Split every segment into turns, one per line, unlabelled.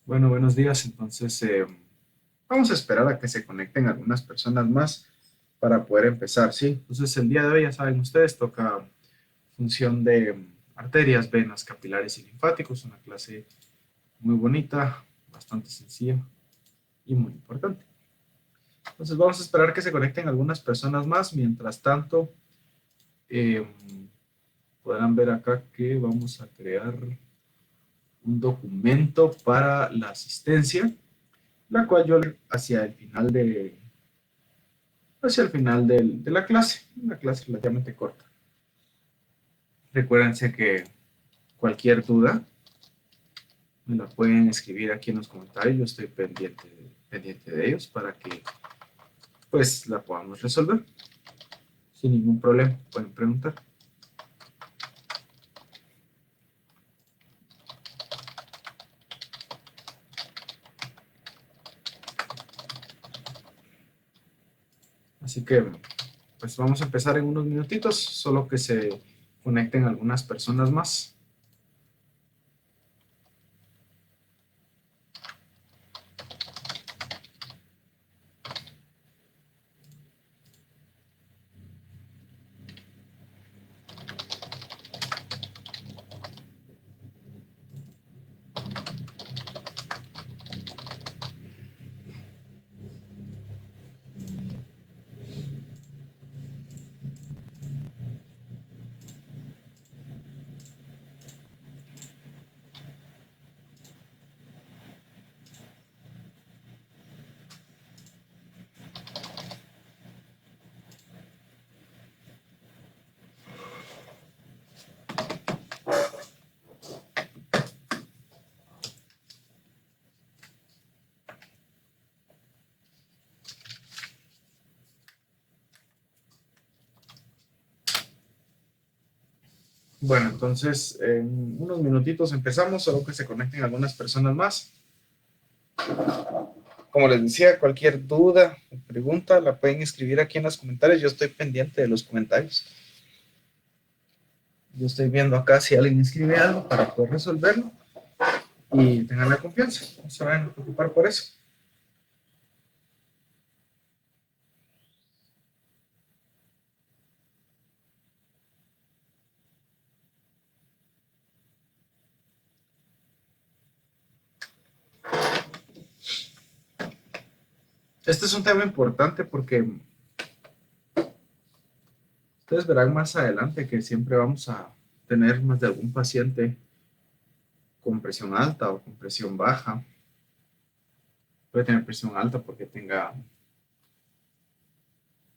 Bueno, buenos días. Entonces, vamos a esperar a que se conecten algunas personas más para poder empezar, ¿sí? Entonces, el día de hoy, ya saben ustedes, toca función de arterias, venas, capilares y linfáticos. Una clase muy bonita, bastante sencilla y muy importante. Entonces, vamos a esperar que se conecten algunas personas más. Mientras tanto, eh, podrán ver acá que vamos a crear un documento para la asistencia, la cual yo hacia el final de la clase, una clase relativamente corta. Recuérdense que cualquier duda me la pueden escribir aquí en los comentarios, yo estoy pendiente de ellos para que pues la podamos resolver sin ningún problema, pueden preguntar. Así que pues vamos a empezar en unos minutitos, solo que se conecten algunas personas más. Bueno, entonces en unos minutitos empezamos, solo que se conecten algunas personas más. Como les decía, cualquier duda o pregunta la pueden escribir aquí en los comentarios. Yo estoy pendiente de los comentarios. Yo estoy viendo acá si alguien escribe algo para poder resolverlo y tengan la confianza. No se vayan a preocupar por eso. Este es un tema importante porque ustedes verán más adelante que siempre vamos a tener más de algún paciente con presión alta o con presión baja. Puede tener presión alta porque tenga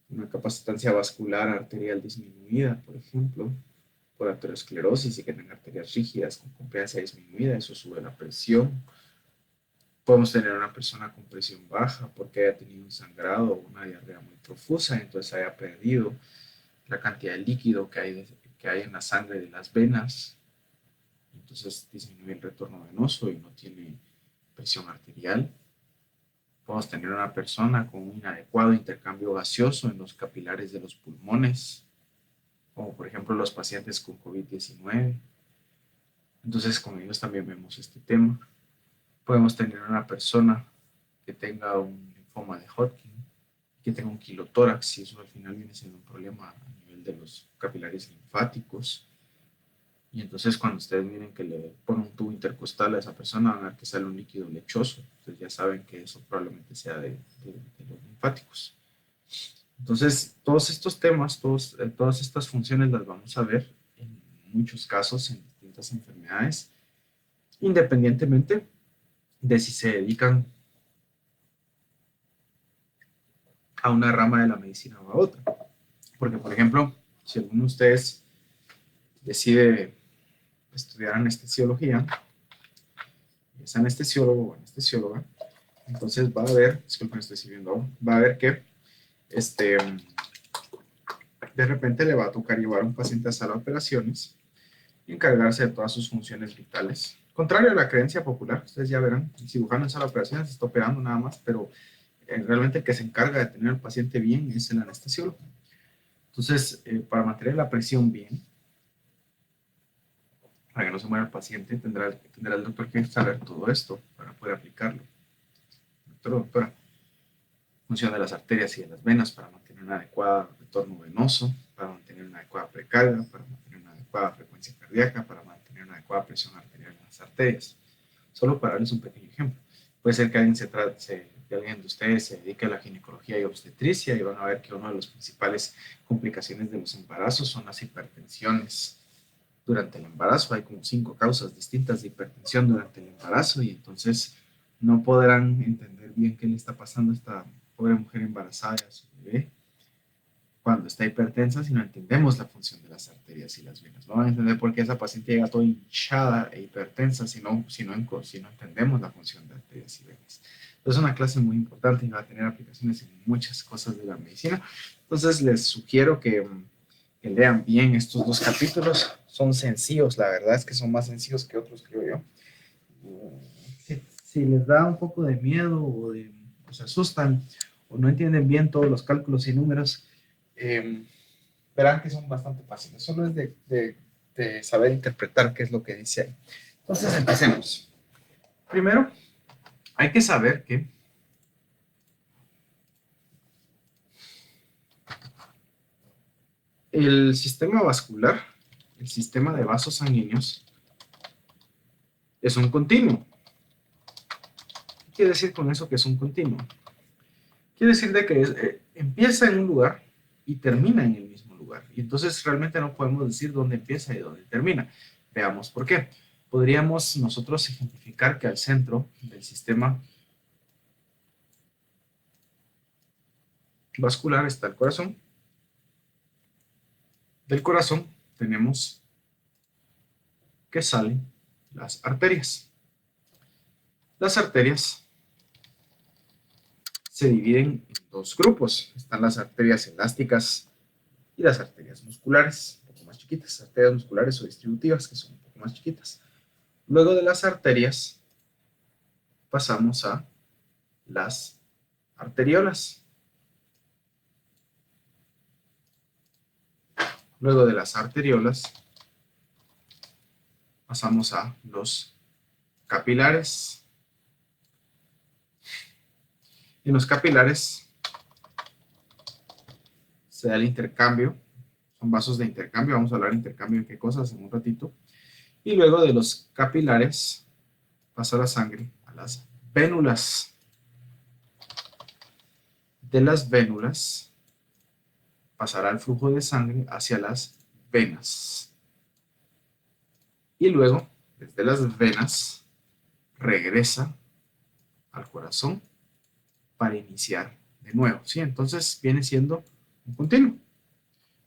una capacitancia vascular arterial disminuida, por ejemplo, por aterosclerosis y que tenga arterias rígidas con competencia disminuida, eso sube la presión. Podemos tener una persona con presión baja porque haya tenido un sangrado o una diarrea muy profusa, entonces haya perdido la cantidad de líquido que hay en la sangre de las venas, entonces disminuye el retorno venoso y no tiene presión arterial. Podemos tener una persona con un inadecuado intercambio gaseoso en los capilares de los pulmones, como por ejemplo los pacientes con COVID-19. Entonces con ellos también vemos este tema. Podemos tener una persona que tenga un linfoma de Hodgkin, que tenga un quilotórax, y eso al final viene siendo un problema a nivel de los capilares linfáticos. Y entonces cuando ustedes miren que le ponen un tubo intercostal a esa persona, van a ver que sale un líquido lechoso. Entonces ya saben que eso probablemente sea de los linfáticos. Entonces, todos estos temas, todas estas funciones las vamos a ver en muchos casos en distintas enfermedades, independientemente de si se dedican a una rama de la medicina o a otra. Porque, por ejemplo, si alguno de ustedes decide estudiar anestesiología, y es anestesiólogo o anestesióloga, entonces va a ver, disculpen, estoy sirviendo, va a ver que este, de repente le va a tocar llevar a un paciente a sala de operaciones y encargarse de todas sus funciones vitales. Contrario a la creencia popular, ustedes ya verán, el cirujano en sala de operaciones está operando nada más, pero realmente el que se encarga de tener al paciente bien es el anestesiólogo. Entonces, para mantener la presión bien, para que no se muera el paciente, tendrá el doctor que saber todo esto para poder aplicarlo. Doctora, función de las arterias y de las venas para mantener un adecuado retorno venoso, para mantener una adecuada precarga, para mantener una adecuada frecuencia cardíaca, para mantener una adecuada presión arterial en las arterias. Solo para darles un pequeño ejemplo. Puede ser que alguien de ustedes se dedique a la ginecología y obstetricia y van a ver que una de las principales complicaciones de los embarazos son las hipertensiones. Durante el embarazo hay como 5 causas distintas de hipertensión durante el embarazo y entonces no podrán entender bien qué le está pasando a esta pobre mujer embarazada y a su bebé cuando está hipertensa si no entendemos la función de las arterias y las venas. No van a entender por qué esa paciente llega toda hinchada e hipertensa si no entendemos la función de arterias y venas. Entonces es una clase muy importante y va a tener aplicaciones en muchas cosas de la medicina. Entonces les sugiero que lean bien estos 2 capítulos. Son sencillos, la verdad es que son más sencillos que otros, creo yo. Si les da un poco de miedo o se asustan o no entienden bien todos los cálculos y números, verán que son bastante fáciles. Solo es de saber interpretar qué es lo que dice ahí. Entonces, empecemos. Primero, hay que saber que el sistema vascular, el sistema de vasos sanguíneos, es un continuo. ¿Qué quiere decir con eso que es un continuo? Quiere decir de que empieza en un lugar y termina en el mismo lugar. Y entonces realmente no podemos decir dónde empieza y dónde termina. Veamos por qué. Podríamos nosotros ejemplificar que al centro del sistema vascular está el corazón. Del corazón tenemos que salen las arterias. Las arterias se dividen en 2 grupos. Están las arterias elásticas y las arterias musculares, un poco más chiquitas, arterias musculares o distributivas, que son un poco más chiquitas. Luego de las arterias, pasamos a las arteriolas. Luego de las arteriolas, pasamos a los capilares. En los capilares se da el intercambio, son vasos de intercambio, vamos a hablar de intercambio en qué cosas en un ratito. Y luego de los capilares pasa la sangre a las vénulas. De las vénulas pasará el flujo de sangre hacia las venas. Y luego, desde las venas, regresa al corazón para iniciar de nuevo. ¿Sí? Entonces viene siendo un continuo.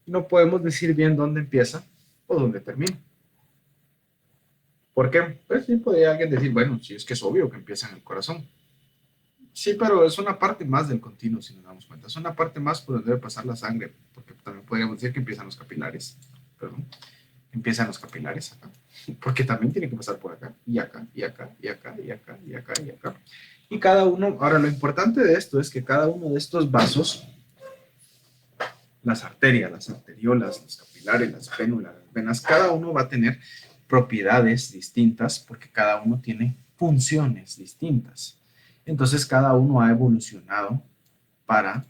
No podemos decir bien dónde empieza o dónde termina. ¿Por qué? Pues sí podría alguien decir, bueno, sí es que es obvio que empieza en el corazón. Sí, pero es una parte más del continuo, si nos damos cuenta. Es una parte más por donde debe pasar la sangre, porque también podríamos decir que empiezan los capilares. Perdón. Empiezan los capilares acá. Porque también tiene que pasar por acá, y acá, y acá, y acá, y acá, y acá, y acá. Y cada uno, ahora lo importante de esto es que cada uno de estos vasos, las arterias, las arteriolas, los capilares, las vénulas, las venas, cada uno va a tener propiedades distintas porque cada uno tiene funciones distintas. Entonces cada uno ha evolucionado para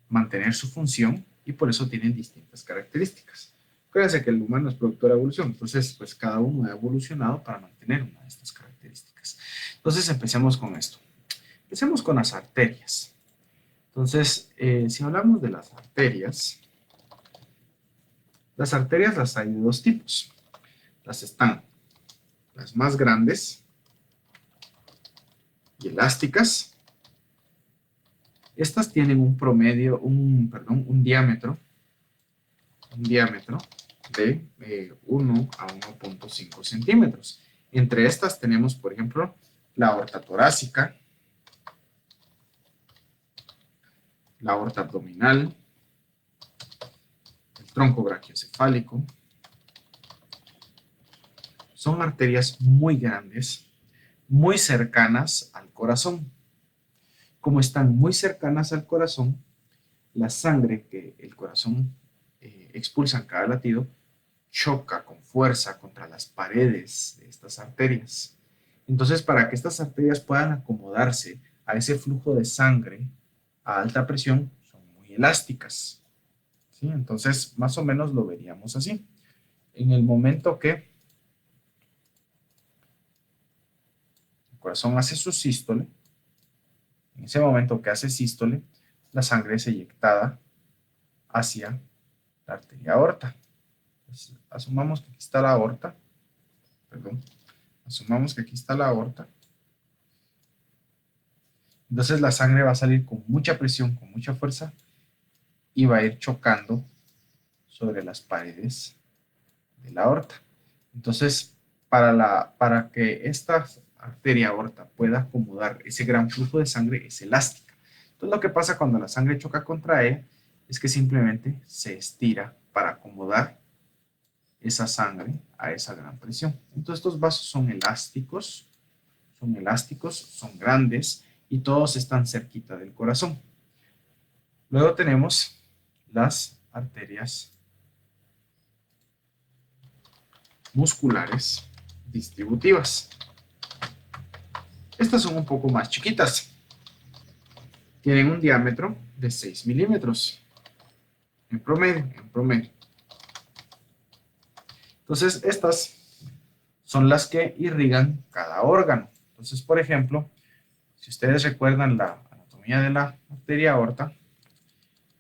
mantener su función y por eso tienen distintas características. Acuérdense que el humano es producto de la evolución, entonces pues cada uno ha evolucionado para mantener una de estas características. Entonces empecemos con esto. Empecemos con las arterias. Entonces, si hablamos de las arterias las hay de 2 tipos. Están las más grandes y elásticas. Estas tienen un diámetro de 1 a 1.5 centímetros. Entre estas tenemos, por ejemplo, la aorta torácica, la aorta abdominal, el tronco brachiocefálico. Son arterias muy grandes, muy cercanas al corazón. Como están muy cercanas al corazón, la sangre que el corazón expulsa en cada latido choca con fuerza contra las paredes de estas arterias. Entonces, para que estas arterias puedan acomodarse a ese flujo de sangre a alta presión, son muy elásticas. ¿Sí? Entonces, más o menos lo veríamos así. En el momento que el corazón hace su sístole, en ese momento que hace sístole, la sangre es eyectada hacia la arteria aorta. Pues, asumamos que aquí está la aorta, perdón, asumamos que aquí está la aorta. Entonces la sangre va a salir con mucha presión, con mucha fuerza, y va a ir chocando sobre las paredes de la aorta. Entonces, para que esta arteria aorta pueda acomodar ese gran flujo de sangre, es elástica. Entonces, lo que pasa cuando la sangre choca contra ella es que simplemente se estira para acomodar esa sangre a esa gran presión. Entonces, estos vasos son elásticos, son grandes y todos están cerquita del corazón. Luego tenemos las arterias musculares distributivas. Estas son un poco más chiquitas. Tienen un diámetro de 6 milímetros en promedio. Entonces, estas son las que irrigan cada órgano. Entonces, por ejemplo, si ustedes recuerdan la anatomía de la arteria aorta,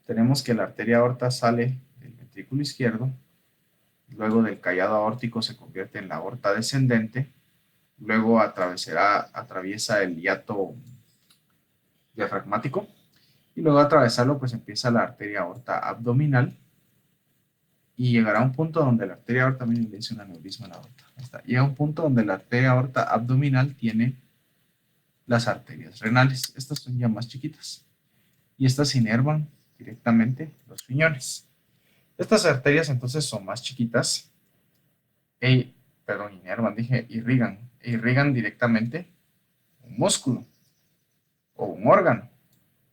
tenemos que la arteria aorta sale del ventrículo izquierdo, luego del callado aórtico se convierte en la aorta descendente, luego atraviesa el hiato diafragmático y luego a atravesarlo pues empieza la arteria aorta abdominal y llegará a un punto donde la arteria aorta, miren, le hice un aneurisma a la aorta, ahí está, llega a un punto donde la arteria aorta abdominal tiene las arterias renales. Estas son ya más chiquitas y estas inervan directamente los riñones. Estas arterias entonces son más chiquitas irrigan directamente un músculo o un órgano.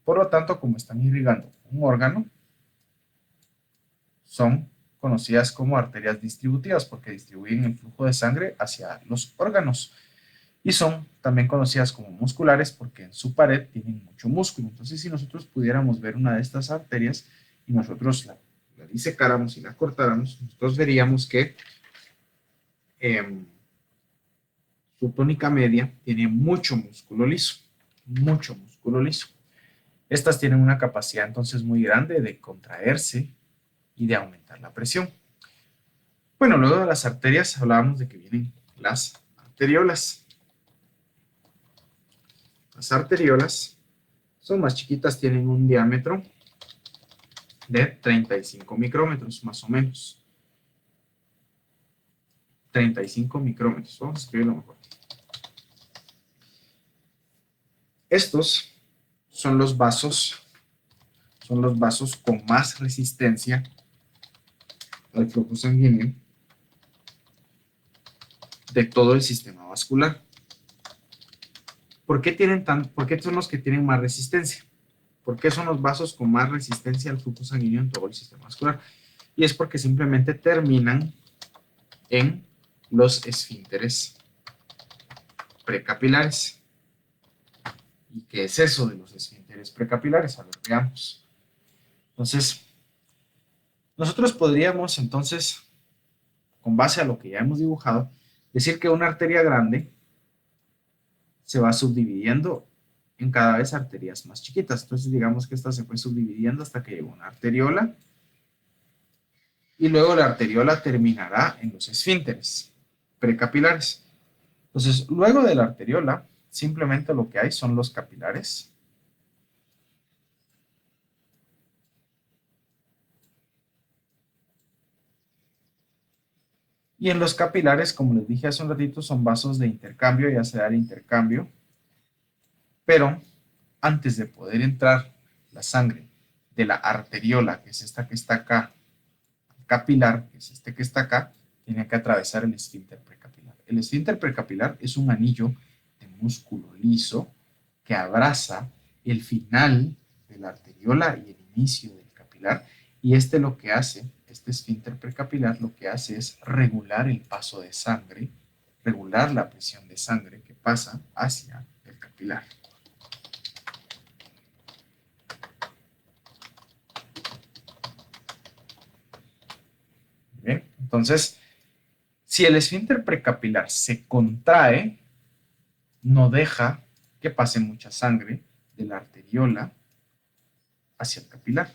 Por lo tanto, como están irrigando un órgano, son conocidas como arterias distributivas porque distribuyen el flujo de sangre hacia los órganos. Y son también conocidas como musculares porque en su pared tienen mucho músculo. Entonces, si nosotros pudiéramos ver una de estas arterias y nosotros la disecáramos y la cortáramos, nosotros veríamos que su tónica media tiene mucho músculo liso. Estas tienen una capacidad entonces muy grande de contraerse y de aumentar la presión. Bueno, luego de las arterias hablábamos de que vienen las arteriolas. Las arteriolas son más chiquitas, tienen un diámetro de 35 micrómetros, más o menos. 35 micrómetros, vamos a escribirlo mejor. Estos son los vasos con más resistencia al flujo sanguíneo de todo el sistema vascular. ¿Por qué son los que tienen más resistencia? ¿Por qué son los vasos con más resistencia al flujo sanguíneo en todo el sistema vascular? Y es porque simplemente terminan en los esfínteres precapilares. ¿Y qué es eso de los esfínteres precapilares? A ver, veamos. Entonces, nosotros podríamos entonces, con base a lo que ya hemos dibujado, decir que una arteria grande se va subdividiendo en cada vez arterias más chiquitas. Entonces, digamos que esta se fue subdividiendo hasta que llegó una arteriola y luego la arteriola terminará en los esfínteres precapilares. Entonces, luego de la arteriola, simplemente lo que hay son los capilares. Y en los capilares, como les dije hace un ratito, son vasos de intercambio, ya se da el intercambio. Pero antes de poder entrar la sangre de la arteriola, que es esta que está acá, al capilar, que es este que está acá, tiene que atravesar el esfínter precapilar. El esfínter precapilar es un anillo de músculo liso que abraza el final de la arteriola y el inicio del capilar, y este lo que hace es este esfínter precapilar lo que hace es regular el paso de sangre, regular la presión de sangre que pasa hacia el capilar. Bien, entonces, si el esfínter precapilar se contrae, no deja que pase mucha sangre de la arteriola hacia el capilar.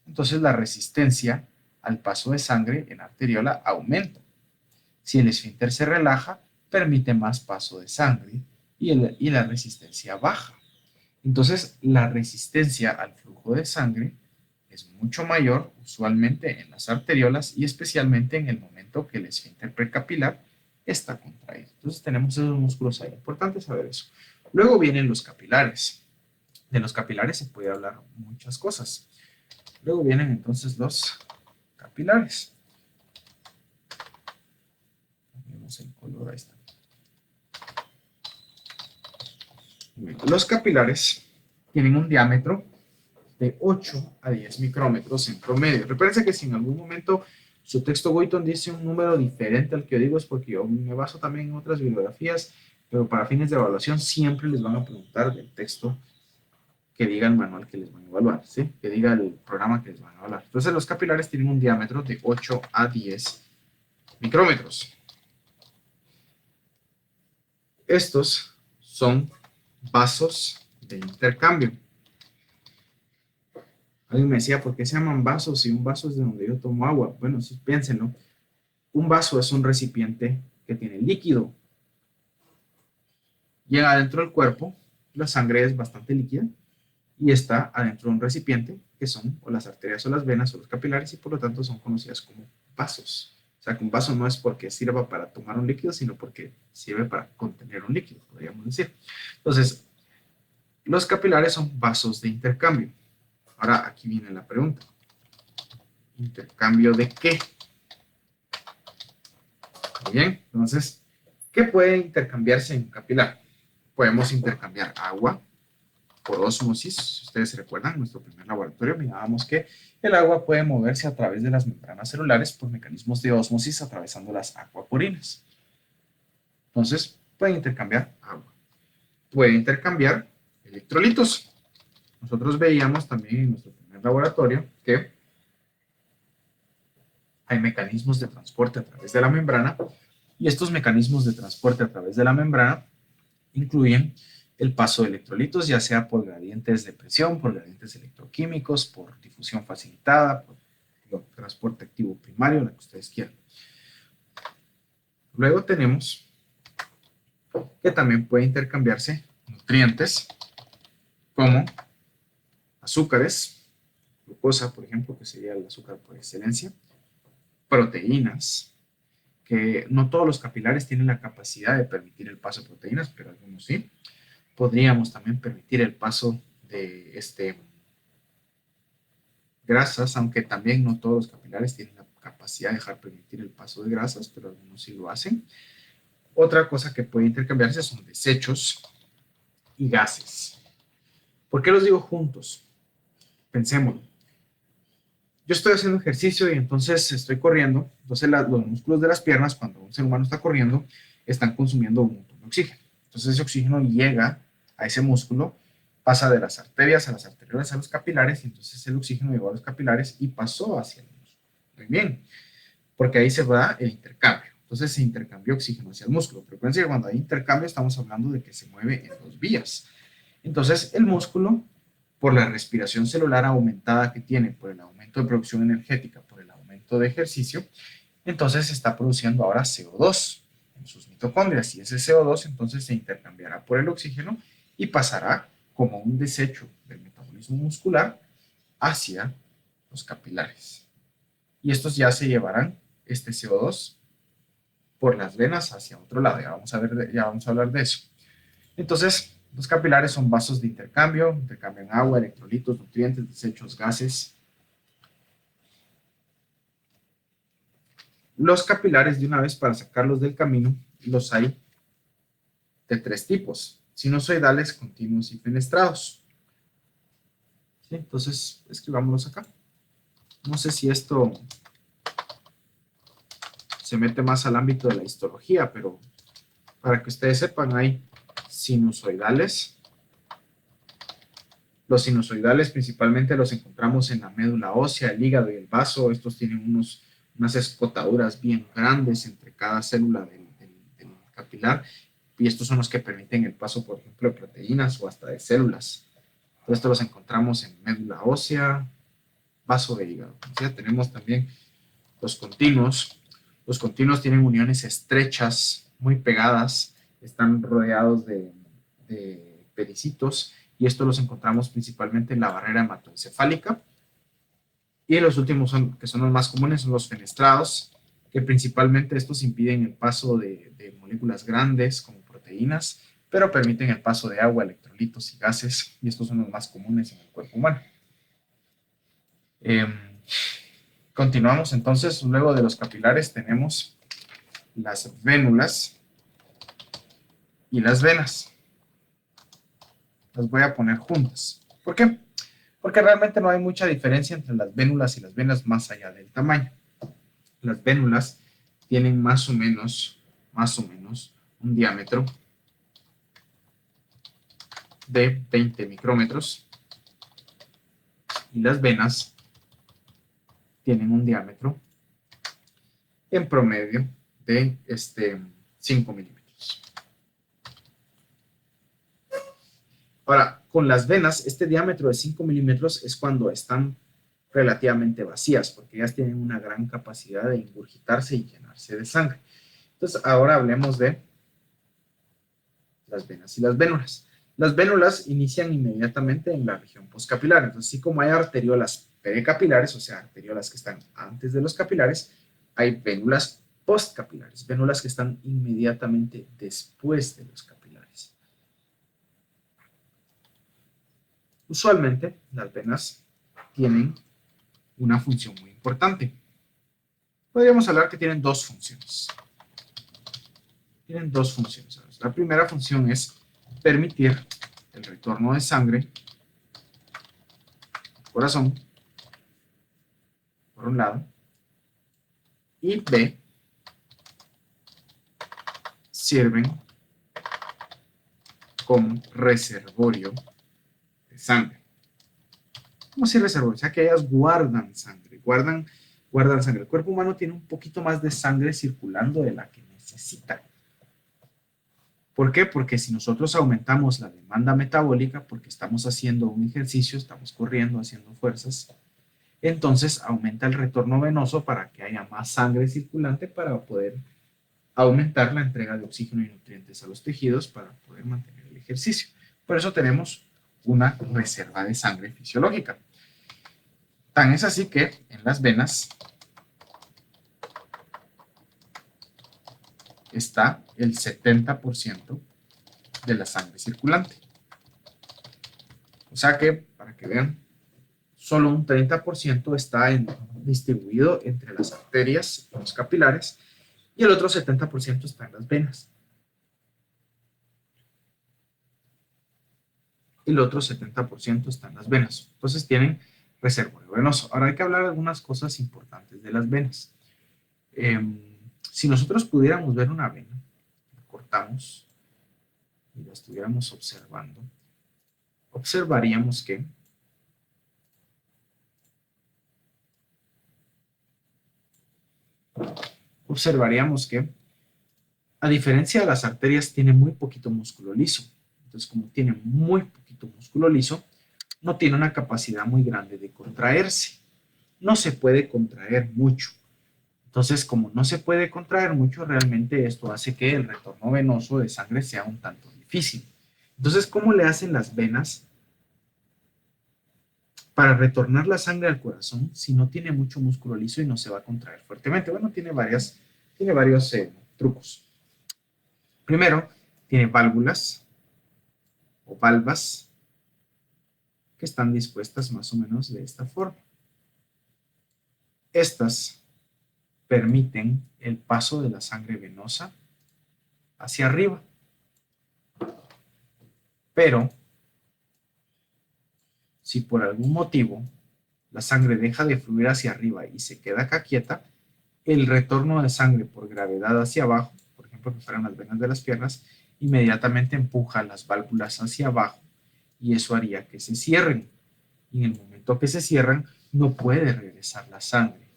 Entonces la resistencia al paso de sangre en la arteriola aumenta. Si el esfínter se relaja, permite más paso de sangre y la resistencia baja. Entonces la resistencia al flujo de sangre es mucho mayor usualmente en las arteriolas y especialmente en el momento que el esfínter precapilar está contraído. Entonces tenemos esos músculos ahí. Importante saber eso. Luego vienen los capilares. De los capilares se puede hablar muchas cosas. Luego vienen entonces los capilares. Vemos el color, ahí está. Los capilares tienen un diámetro de 8 a 10 micrómetros en promedio. Recuerden que si en algún momento su texto Wheaton dice un número diferente al que yo digo, es porque yo me baso también en otras bibliografías, pero para fines de evaluación siempre les van a preguntar del texto que diga el manual que les van a evaluar, ¿sí? Que diga el programa que les van a evaluar. Entonces los capilares tienen un diámetro de 8 a 10 micrómetros. Estos son vasos de intercambio. Alguien me decía, ¿por qué se llaman vasos si un vaso es de donde yo tomo agua? Bueno, sí, piénsenlo. Un vaso es un recipiente que tiene líquido. Llega adentro del cuerpo, la sangre es bastante líquida y está adentro de un recipiente que son o las arterias o las venas o los capilares y por lo tanto son conocidas como vasos. O sea, que un vaso no es porque sirva para tomar un líquido, sino porque sirve para contener un líquido, podríamos decir. Entonces, los capilares son vasos de intercambio. Ahora, aquí viene la pregunta. ¿Intercambio de qué? Muy bien, entonces, ¿qué puede intercambiarse en un capilar? Podemos intercambiar agua por ósmosis. Si ustedes se recuerdan, en nuestro primer laboratorio mirábamos que el agua puede moverse a través de las membranas celulares por mecanismos de ósmosis atravesando las acuaporinas. Entonces, pueden intercambiar agua. Pueden intercambiar electrolitos. Nosotros veíamos también en nuestro primer laboratorio que hay mecanismos de transporte a través de la membrana y estos mecanismos de transporte a través de la membrana incluyen el paso de electrolitos, ya sea por gradientes de presión, por gradientes electroquímicos, por difusión facilitada, por transporte activo primario, lo que ustedes quieran. Luego tenemos que también puede intercambiarse nutrientes como azúcares, glucosa, por ejemplo, que sería el azúcar por excelencia, proteínas, que no todos los capilares tienen la capacidad de permitir el paso de proteínas, pero algunos sí. Podríamos también permitir el paso de grasas, aunque también no todos los capilares tienen la capacidad de dejar permitir el paso de grasas, pero algunos sí lo hacen. Otra cosa que puede intercambiarse son desechos y gases. ¿Por qué los digo juntos? Pensémoslo. Yo estoy haciendo ejercicio y entonces estoy corriendo, entonces los músculos de las piernas, cuando un ser humano está corriendo, están consumiendo un montón de oxígeno. Entonces ese oxígeno llega a ese músculo, pasa de las arterias a las arteriolas a los capilares, y entonces el oxígeno llegó a los capilares y pasó hacia el músculo. Muy bien, porque ahí se va el intercambio. Entonces se intercambió oxígeno hacia el músculo. Pero fíjense que cuando hay intercambio estamos hablando de que se mueve en dos vías. Entonces el músculo, por la respiración celular aumentada que tiene, por el aumento de producción energética, por el aumento de ejercicio, entonces está produciendo ahora CO2 en sus mitocondrias y ese CO2 entonces se intercambiará por el oxígeno y pasará como un desecho del metabolismo muscular hacia los capilares. Y estos ya se llevarán este CO2 por las venas hacia otro lado. Ya vamos a hablar de eso. Entonces, los capilares son vasos de intercambio, intercambian agua, electrolitos, nutrientes, desechos, gases. Los capilares, de una vez para sacarlos del camino, los hay de tres tipos: sinusoidales, continuos y fenestrados. ¿Sí? Entonces, escribámoslos acá. No sé si esto se mete más al ámbito de la histología, pero para que ustedes sepan, hay sinusoidales. Los sinusoidales principalmente los encontramos en la médula ósea, el hígado y el vaso. Estos tienen unas escotaduras bien grandes entre cada célula del capilar, y estos son los que permiten el paso, por ejemplo, de proteínas o hasta de células. Entonces, estos los encontramos en médula ósea, vaso de hígado. Ya tenemos también los continuos. Los continuos tienen uniones estrechas, muy pegadas, están rodeados de pericitos, y estos los encontramos principalmente en la barrera hematoencefálica. Y los últimos, que son los más comunes, son los fenestrados, que principalmente estos impiden el paso de moléculas grandes como proteínas, pero permiten el paso de agua, electrolitos y gases, y estos son los más comunes en el cuerpo humano. Continuamos entonces. Luego de los capilares tenemos las vénulas y las venas. Las voy a poner juntas. ¿Por qué? Porque realmente no hay mucha diferencia entre las vénulas y las venas más allá del tamaño. Las vénulas tienen más o menos un diámetro de 20 micrómetros, y las venas tienen un diámetro en promedio de 5 milímetros. Ahora, con las venas, este diámetro de 5 milímetros es cuando están relativamente vacías, porque ellas tienen una gran capacidad de ingurgitarse y llenarse de sangre. Entonces, ahora hablemos de las venas y las vénulas. Las vénulas inician inmediatamente en la región postcapilar. Entonces, así como hay arteriolas pericapilares, o sea, arteriolas que están antes de los capilares, hay vénulas postcapilares, vénulas que están inmediatamente después de los capilares. Usualmente, las venas tienen una función muy importante. Podríamos hablar que tienen dos funciones. Tienen dos funciones. La primera función es permitir el retorno de sangre al corazón, por un lado, y B, sirven como reservorio de sangre. ¿Cómo si reservorio? O sea, que ellas guardan sangre, guardan sangre. El cuerpo humano tiene un poquito más de sangre circulando de la que necesita. ¿Por qué? Porque si nosotros aumentamos la demanda metabólica, porque estamos haciendo un ejercicio, estamos corriendo, haciendo fuerzas, entonces aumenta el retorno venoso para que haya más sangre circulante para poder aumentar la entrega de oxígeno y nutrientes a los tejidos para poder mantener el ejercicio. Por eso tenemos una reserva de sangre fisiológica. Tan es así que en las venas está el 70% de la sangre circulante. O sea que, para que vean, solo un 30% está distribuido entre las arterias y los capilares, y el otro 70% está en las venas. Y el otro 70% está en las venas. Entonces tienen reservorio venoso. Ahora hay que hablar de algunas cosas importantes de las venas. Si nosotros pudiéramos ver una vena, la cortamos y la estuviéramos observando, observaríamos que a diferencia de las arterias, tiene muy poquito músculo liso. Entonces, como tiene muy poquito músculo liso, no tiene una capacidad muy grande de contraerse. No se puede contraer mucho. Entonces, como no se puede contraer mucho, realmente esto hace que el retorno venoso de sangre sea un tanto difícil. Entonces, ¿cómo le hacen las venas para retornar la sangre al corazón si no tiene mucho músculo liso y no se va a contraer fuertemente? Bueno, tiene varios trucos. Primero, tiene válvulas o valvas que están dispuestas más o menos de esta forma. Estas permiten el paso de la sangre venosa hacia arriba. Pero, si por algún motivo la sangre deja de fluir hacia arriba y se queda acá quieta, el retorno de sangre por gravedad hacia abajo, por ejemplo, que fueran las venas de las piernas, inmediatamente empuja las válvulas hacia abajo y eso haría que se cierren. Y en el momento que se cierran, no puede regresar la sangre.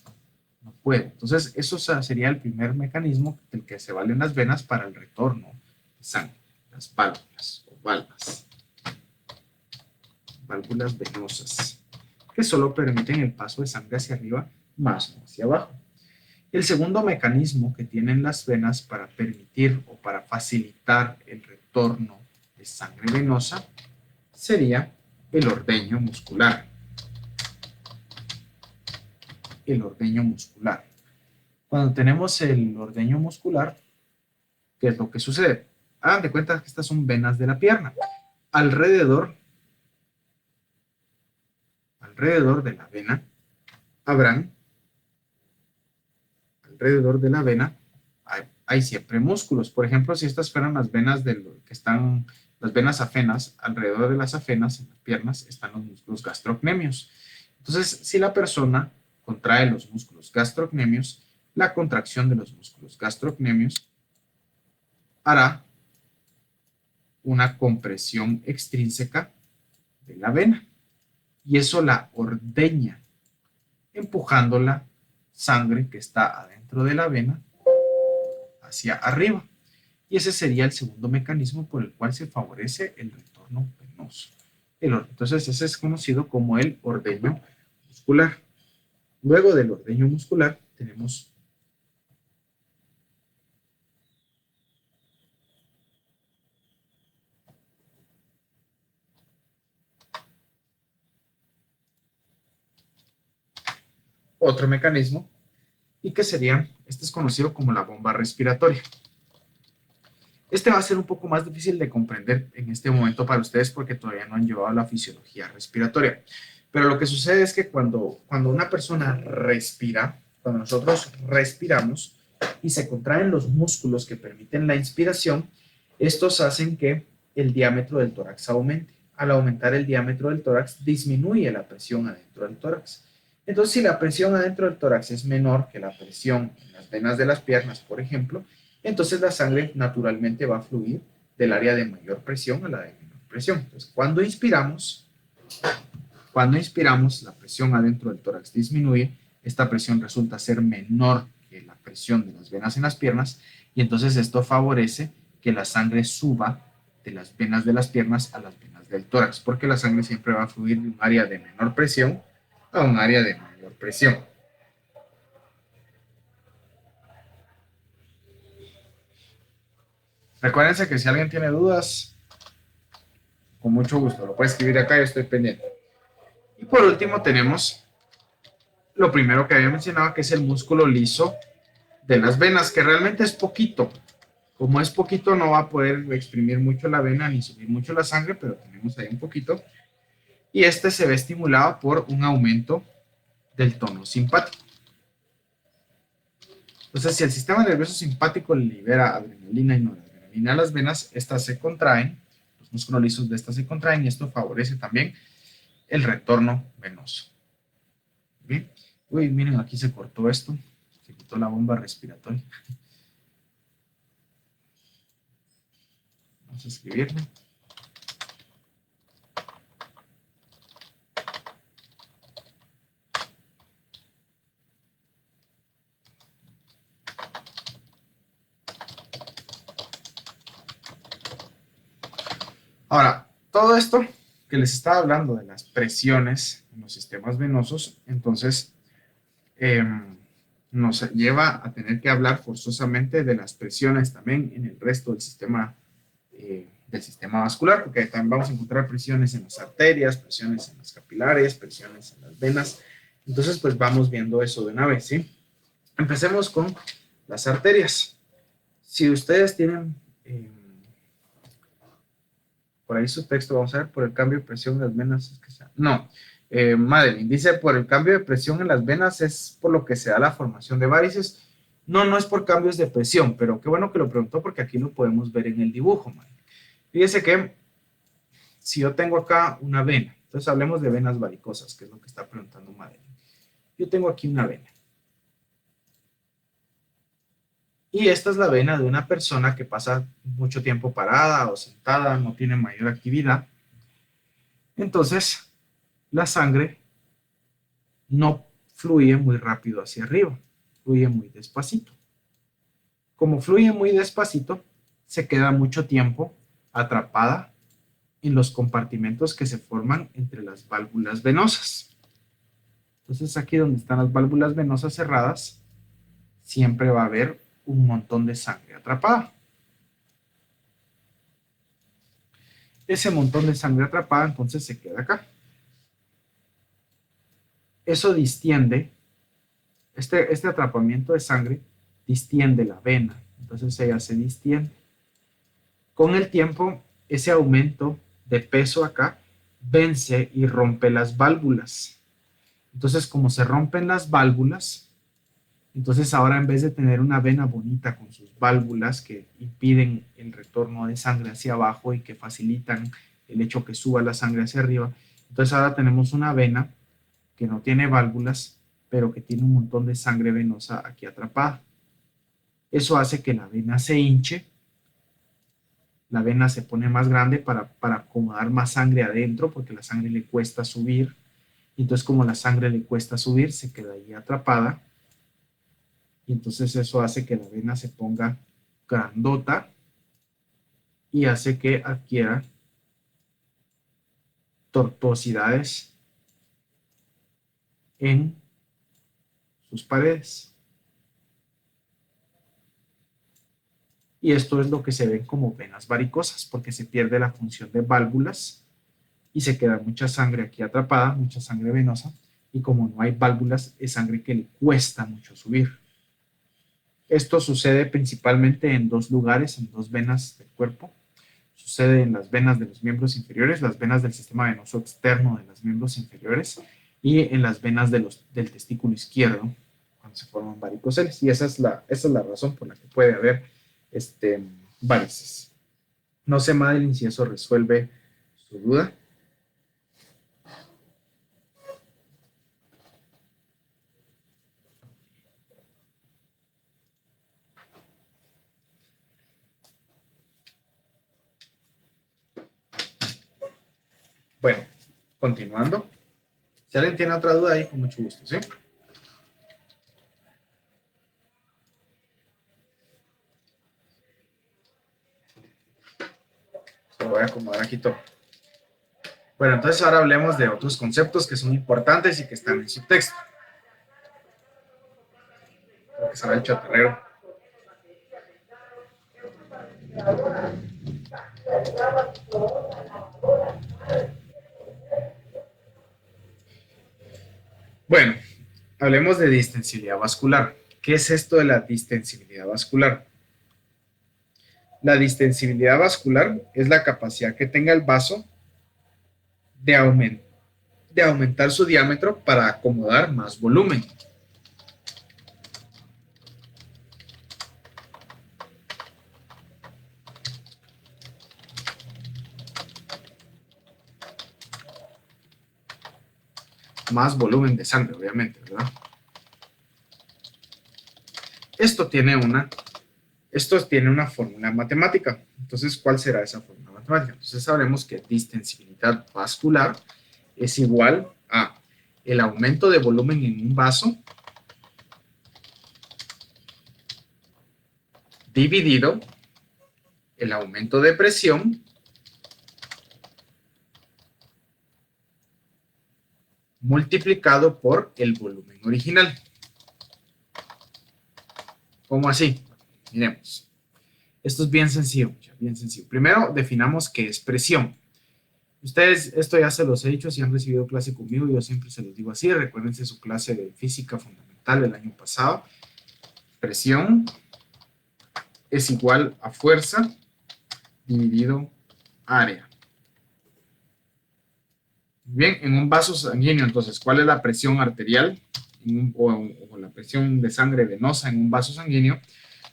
No puede. Entonces, eso sería el primer mecanismo del que se valen las venas para el retorno de sangre. Las válvulas o valvas. Válvulas venosas, que solo permiten el paso de sangre hacia arriba, más no hacia abajo. El segundo mecanismo que tienen las venas para permitir o para facilitar el retorno de sangre venosa sería el ordeño muscular. El ordeño muscular. Cuando tenemos el ordeño muscular, ¿qué es lo que sucede? Hagan de cuenta que estas son venas de la pierna. Alrededor de la vena habrán, alrededor de la vena hay siempre músculos. Por ejemplo, si estas fueran las venas las venas afenas, alrededor de las afenas en las piernas están los músculos gastrocnemios. Entonces, si la persona contrae los músculos gastrocnemios, la contracción de los músculos gastrocnemios hará una compresión extrínseca de la vena y eso la ordeña, empujando la sangre que está adentro de la vena hacia arriba. Y ese sería el segundo mecanismo por el cual se favorece el retorno venoso. Entonces, ese es conocido como el ordeño muscular. Luego del ordeño muscular, tenemos otro mecanismo y que sería, este es conocido como la bomba respiratoria. Este va a ser un poco más difícil de comprender en este momento para ustedes porque todavía no han llevado la fisiología respiratoria. Pero lo que sucede es que cuando una persona respira, cuando nosotros respiramos y se contraen los músculos que permiten la inspiración, estos hacen que el diámetro del tórax aumente. Al aumentar el diámetro del tórax, disminuye la presión adentro del tórax. Entonces, si la presión adentro del tórax es menor que la presión en las venas de las piernas, por ejemplo, entonces la sangre naturalmente va a fluir del área de mayor presión a la de menor presión. Entonces, cuando inspiramos, la presión adentro del tórax disminuye, esta presión resulta ser menor que la presión de las venas en las piernas y entonces esto favorece que la sangre suba de las venas de las piernas a las venas del tórax, porque la sangre siempre va a fluir de un área de menor presión a un área de mayor presión. Recuérdense que si alguien tiene dudas, con mucho gusto, lo puede escribir acá, yo estoy pendiente. Y por último tenemos lo primero que había mencionado, que es el músculo liso de las venas, que realmente es poquito. Como es poquito, no va a poder exprimir mucho la vena ni subir mucho la sangre, pero tenemos ahí un poquito. Y este se ve estimulado por un aumento del tono simpático. Entonces, si el sistema nervioso simpático libera adrenalina y noradrenalina a las venas, estas se contraen, los músculos lisos de estas se contraen y esto favorece también el retorno venoso. ¿Bien? Uy, miren, aquí se cortó esto, se quitó la bomba respiratoria. Vamos a escribirlo. Ahora, todo esto que les estaba hablando de las presiones en los sistemas venosos, entonces nos lleva a tener que hablar forzosamente de las presiones también en el resto del sistema vascular, porque también vamos a encontrar presiones en las arterias, presiones en las capilares, presiones en las venas. Entonces, pues vamos viendo eso de una vez, ¿sí? Empecemos con las arterias. Si ustedes tienen por ahí su texto, vamos a ver, por el cambio de presión en las venas. No, Madeline dice, por el cambio de presión en las venas es por lo que se da la formación de varices. No, no es por cambios de presión, pero qué bueno que lo preguntó porque aquí lo podemos ver en el dibujo, Madeline. Fíjese que si yo tengo acá una vena, entonces hablemos de venas varicosas, que es lo que está preguntando Madeline. Yo tengo aquí una vena. Y esta es la vena de una persona que pasa mucho tiempo parada o sentada, no tiene mayor actividad. Entonces, la sangre no fluye muy rápido hacia arriba, fluye muy despacito. Como fluye muy despacito, se queda mucho tiempo atrapada en los compartimentos que se forman entre las válvulas venosas. Entonces, aquí donde están las válvulas venosas cerradas, siempre va a haber un montón de sangre atrapada. Ese montón de sangre atrapada entonces se queda acá. Eso distiende, este atrapamiento de sangre distiende la vena, entonces ella se distiende. Con el tiempo, ese aumento de peso acá vence y rompe las válvulas. Entonces, como se rompen las válvulas, entonces ahora en vez de tener una vena bonita con sus válvulas que impiden el retorno de sangre hacia abajo y que facilitan el hecho que suba la sangre hacia arriba, entonces ahora tenemos una vena que no tiene válvulas, pero que tiene un montón de sangre venosa aquí atrapada. Eso hace que la vena se hinche, la vena se pone más grande para acomodar más sangre adentro, porque la sangre le cuesta subir. Y entonces, como la sangre le cuesta subir, se queda ahí atrapada. Y entonces eso hace que la vena se ponga grandota y hace que adquiera tortuosidades en sus paredes. Y esto es lo que se ven como venas varicosas, porque se pierde la función de válvulas y se queda mucha sangre aquí atrapada, mucha sangre venosa, y como no hay válvulas, es sangre que le cuesta mucho subir. Esto sucede principalmente en dos lugares, en dos venas del cuerpo. Sucede en las venas de los miembros inferiores, las venas del sistema venoso externo de los miembros inferiores, y en las venas del testículo izquierdo, cuando se forman varicoceles. Y esa es la razón por la que puede haber varices. No sé, Madeline, si eso resuelve su duda. Bueno, continuando. Si alguien tiene otra duda ahí, con mucho gusto, ¿sí? Se lo voy a acomodar aquí todo. Bueno, entonces ahora hablemos de otros conceptos que son importantes y que están en su texto. Creo que será el chatarrero. Bueno, hablemos de distensibilidad vascular. ¿Qué es esto de la distensibilidad vascular? La distensibilidad vascular es la capacidad que tenga el vaso de aumentar su diámetro para acomodar más volumen. Más volumen de sangre, obviamente, ¿verdad? Esto tiene una fórmula matemática. Entonces, ¿cuál será esa fórmula matemática? Entonces, sabremos que distensibilidad vascular es igual a el aumento de volumen en un vaso dividido el aumento de presión multiplicado por el volumen original. ¿Cómo así? Miremos. Esto es bien sencillo, bien sencillo. Primero, definamos qué es presión. Ustedes, esto ya se los he dicho, si han recibido clase conmigo, yo siempre se los digo así. Recuérdense su clase de física fundamental del año pasado. Presión es igual a fuerza dividido área. Bien, en un vaso sanguíneo, entonces, ¿cuál es la presión arterial o la presión de sangre venosa en un vaso sanguíneo?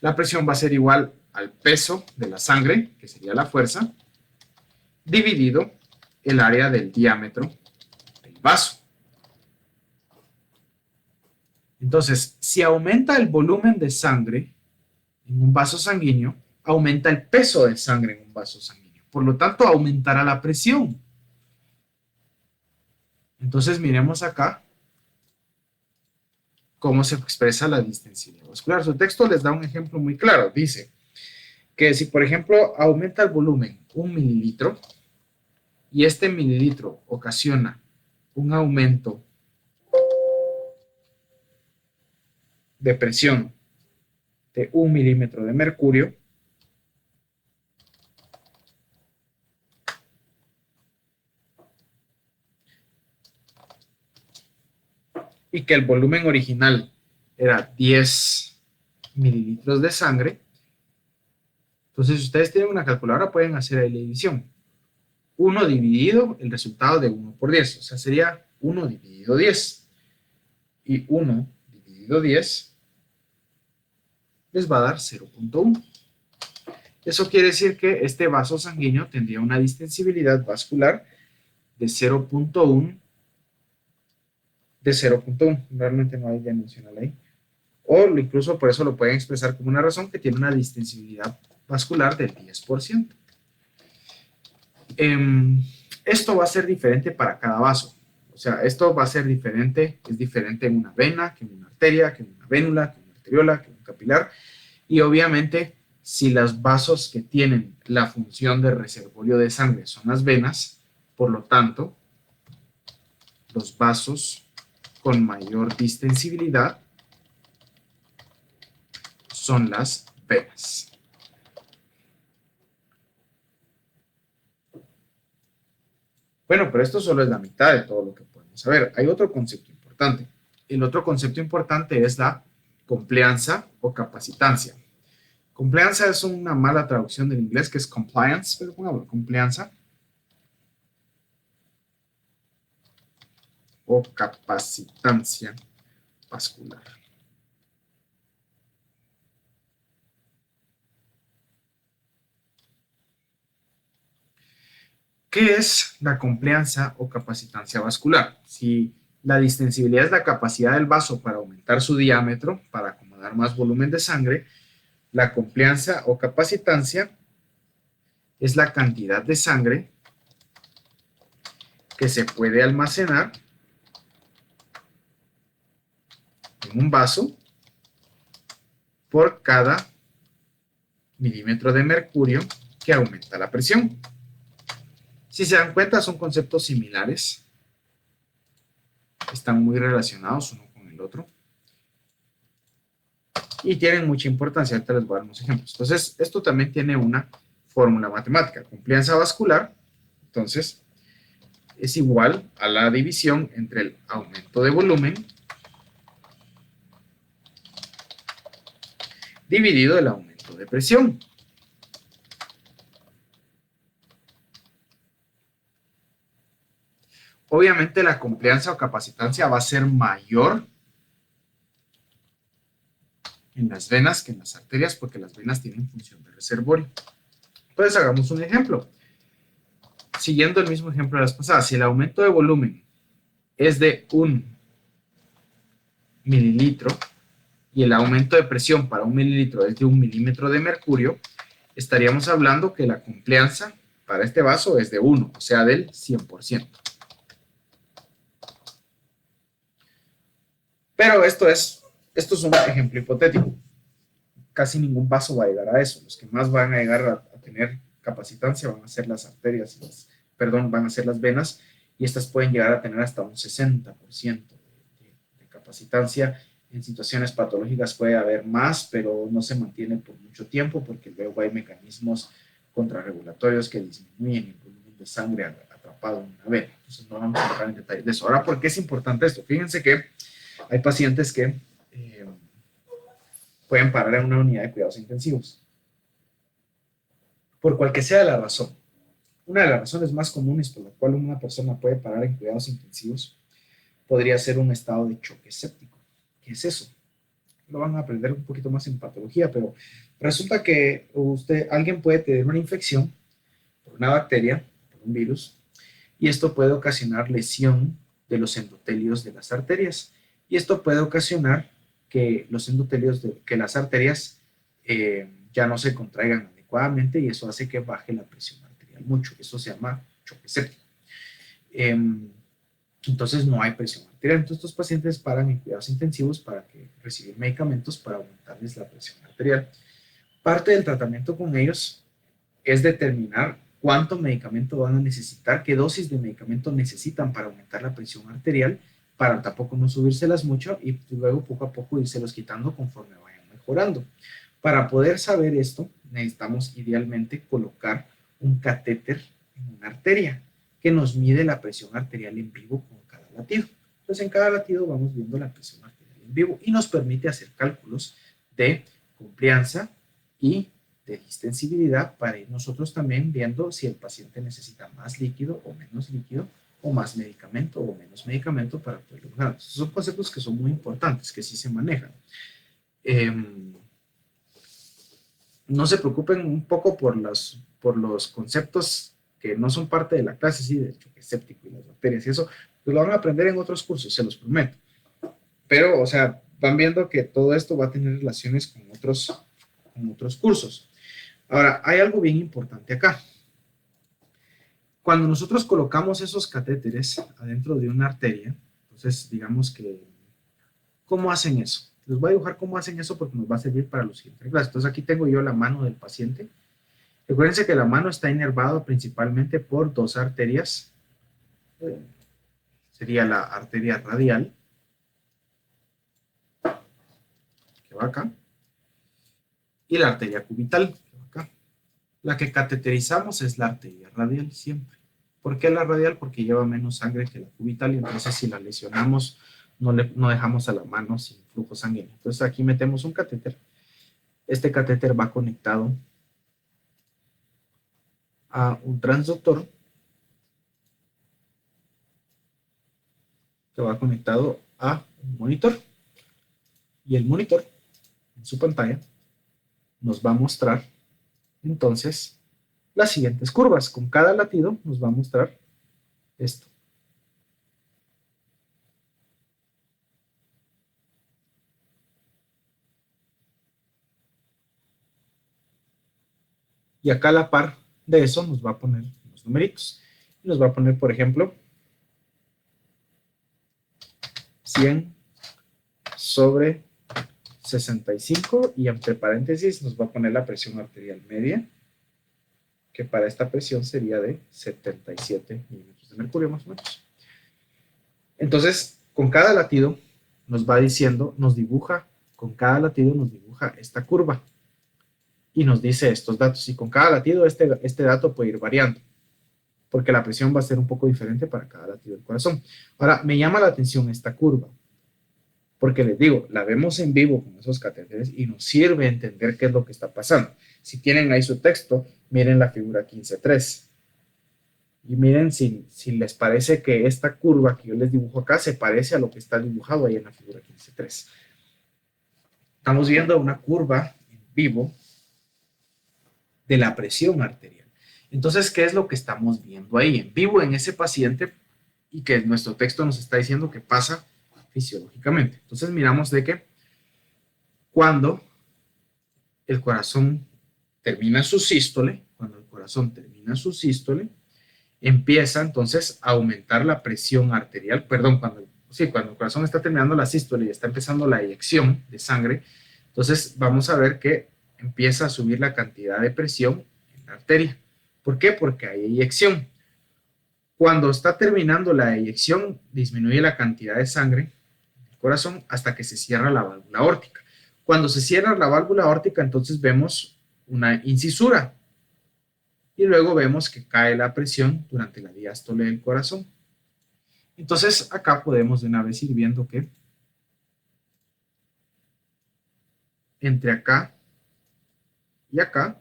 La presión va a ser igual al peso de la sangre, que sería la fuerza, dividido el área del diámetro del vaso. Entonces, si aumenta el volumen de sangre en un vaso sanguíneo, aumenta el peso de sangre en un vaso sanguíneo. Por lo tanto, aumentará la presión. Entonces, miremos acá cómo se expresa la distensibilidad vascular. Su texto les da un ejemplo muy claro. Dice que si, por ejemplo, aumenta el volumen 1 mililitro y este mililitro ocasiona un aumento de presión de 1 milímetro de mercurio, y que el volumen original era 10 mililitros de sangre, entonces si ustedes tienen una calculadora pueden hacer ahí la división. 1 dividido el resultado de 1 por 10, o sea, sería 1 dividido 10. Y 1 dividido 10 les va a dar 0.1. Eso quiere decir que este vaso sanguíneo tendría una distensibilidad vascular de 0.1, realmente no hay dimensional ahí, o incluso por eso lo pueden expresar como una razón que tiene una distensibilidad vascular del 10%. Esto va a ser diferente para cada vaso, o sea, esto va a ser diferente, es diferente en una vena, que en una arteria, que en una vénula, que en una arteriola, que en un capilar, y obviamente si los vasos que tienen la función de reservorio de sangre son las venas, por lo tanto, los vasos con mayor distensibilidad son las venas. Bueno, pero esto solo es la mitad de todo lo que podemos saber. Hay otro concepto importante. El otro concepto importante es la complianza o capacitancia. Complianza es una mala traducción del inglés que es compliance, pero pongámoslo, complianza o capacitancia vascular. ¿Qué es la complianza o capacitancia vascular? Si la distensibilidad es la capacidad del vaso para aumentar su diámetro, para acomodar más volumen de sangre, la complianza o capacitancia es la cantidad de sangre que se puede almacenar en un vaso por cada milímetro de mercurio que aumenta la presión. Si se dan cuenta, son conceptos similares, están muy relacionados uno con el otro y tienen mucha importancia. Ahorita les voy a dar unos ejemplos. Entonces, esto también tiene una fórmula matemática. Complianza vascular, entonces, es igual a la división entre el aumento de volumen dividido el aumento de presión. Obviamente la complianza o capacitancia va a ser mayor en las venas que en las arterias porque las venas tienen función de reservorio. Entonces hagamos un ejemplo. Siguiendo el mismo ejemplo de las pasadas, si el aumento de volumen es de 1 mililitro y el aumento de presión para 1 mililitro es de 1 milímetro de mercurio, estaríamos hablando que la complianza para este vaso es de 1, o sea, del 100%. Pero esto es un ejemplo hipotético. Casi ningún vaso va a llegar a eso. Los que más van a llegar a tener capacitancia van a ser las arterias, van a ser las venas, y estas pueden llegar a tener hasta un 60% de capacitancia. En situaciones patológicas puede haber más, pero no se mantiene por mucho tiempo porque luego hay mecanismos contrarregulatorios que disminuyen el volumen de sangre atrapado en una vena. Entonces no vamos a entrar en detalles de eso. Ahora, ¿por qué es importante esto? Fíjense que hay pacientes que pueden parar en una unidad de cuidados intensivos. Por cual que sea la razón. Una de las razones más comunes por la cual una persona puede parar en cuidados intensivos podría ser un estado de choque séptico. ¿Qué es eso? Lo van a aprender un poquito más en patología, pero resulta que alguien puede tener una infección por una bacteria, por un virus, y esto puede ocasionar lesión de los endotelios de las arterias. Y esto puede ocasionar que los endotelios, que las arterias ya no se contraigan adecuadamente y eso hace que baje la presión arterial mucho. Eso se llama choque séptico. Entonces no hay presión arterial. Entonces estos pacientes paran en cuidados intensivos para recibir medicamentos para aumentarles la presión arterial. Parte del tratamiento con ellos es determinar cuánto medicamento van a necesitar, qué dosis de medicamento necesitan para aumentar la presión arterial, para tampoco no subírselas mucho y luego poco a poco irselos quitando conforme vayan mejorando. Para poder saber esto, necesitamos idealmente colocar un catéter en una arteria que nos mide la presión arterial en vivo con cada latido. Entonces, en cada latido vamos viendo la presión arterial en vivo y nos permite hacer cálculos de complianza y de distensibilidad para ir nosotros también viendo si el paciente necesita más líquido o menos líquido, o más medicamento o menos medicamento para poder lograr. Esos son conceptos que son muy importantes, que sí se manejan. No se preocupen un poco por los conceptos que no son parte de la clase, sí, de choque séptico y las bacterias y eso, pues lo van a aprender en otros cursos, se los prometo. Pero, o sea, van viendo que todo esto va a tener relaciones con otros cursos. Ahora, hay algo bien importante acá. Cuando nosotros colocamos esos catéteres adentro de una arteria, entonces digamos que, ¿cómo hacen eso? Les voy a dibujar cómo hacen eso porque nos va a servir para los siguientes clases. Entonces aquí tengo yo la mano del paciente. Recuérdense que la mano está inervada principalmente por dos arterias. Sería la arteria radial, que va acá, y la arteria cubital, que va acá. La que cateterizamos es la arteria radial siempre. ¿Por qué la radial? Porque lleva menos sangre que la cubital y entonces si la lesionamos no dejamos a la mano sin flujo sanguíneo. Entonces aquí metemos un catéter. Este catéter va conectado a un transductor que va conectado a un monitor. Y el monitor, en su pantalla, nos va a mostrar entonces las siguientes curvas. Con cada latido nos va a mostrar esto. Y acá a la par de eso nos va a poner los numeritos. Y nos va a poner, por ejemplo, 100 sobre 65 y entre paréntesis nos va a poner la presión arterial media, que para esta presión sería de 77 milímetros de mercurio más o menos. Entonces, con cada latido nos va diciendo, nos dibuja, con cada latido nos dibuja esta curva y nos dice estos datos. Y con cada latido este dato puede ir variando, porque la presión va a ser un poco diferente para cada latido del corazón. Ahora, me llama la atención esta curva, porque les digo, la vemos en vivo con esos catéteres y nos sirve entender qué es lo que está pasando. Si tienen ahí su texto, miren la figura 15.3. Y miren si les parece que esta curva que yo les dibujo acá se parece a lo que está dibujado ahí en la figura 15.3. Estamos viendo una curva en vivo de la presión arterial. Entonces, ¿qué es lo que estamos viendo ahí en vivo en ese paciente y que nuestro texto nos está diciendo que pasa fisiológicamente? Entonces, miramos de que cuando el corazón termina su sístole, empieza entonces a aumentar la presión arterial, perdón, cuando el corazón está terminando la sístole y está empezando la eyección de sangre, entonces vamos a ver que empieza a subir la cantidad de presión en la arteria. ¿Por qué? Porque hay eyección. Cuando está terminando la eyección, disminuye la cantidad de sangre en el corazón hasta que se cierra la válvula aórtica. Cuando se cierra la válvula aórtica, entonces vemos una incisura y luego vemos que cae la presión durante la diástole del corazón. Entonces acá podemos de una vez ir viendo que entre acá y acá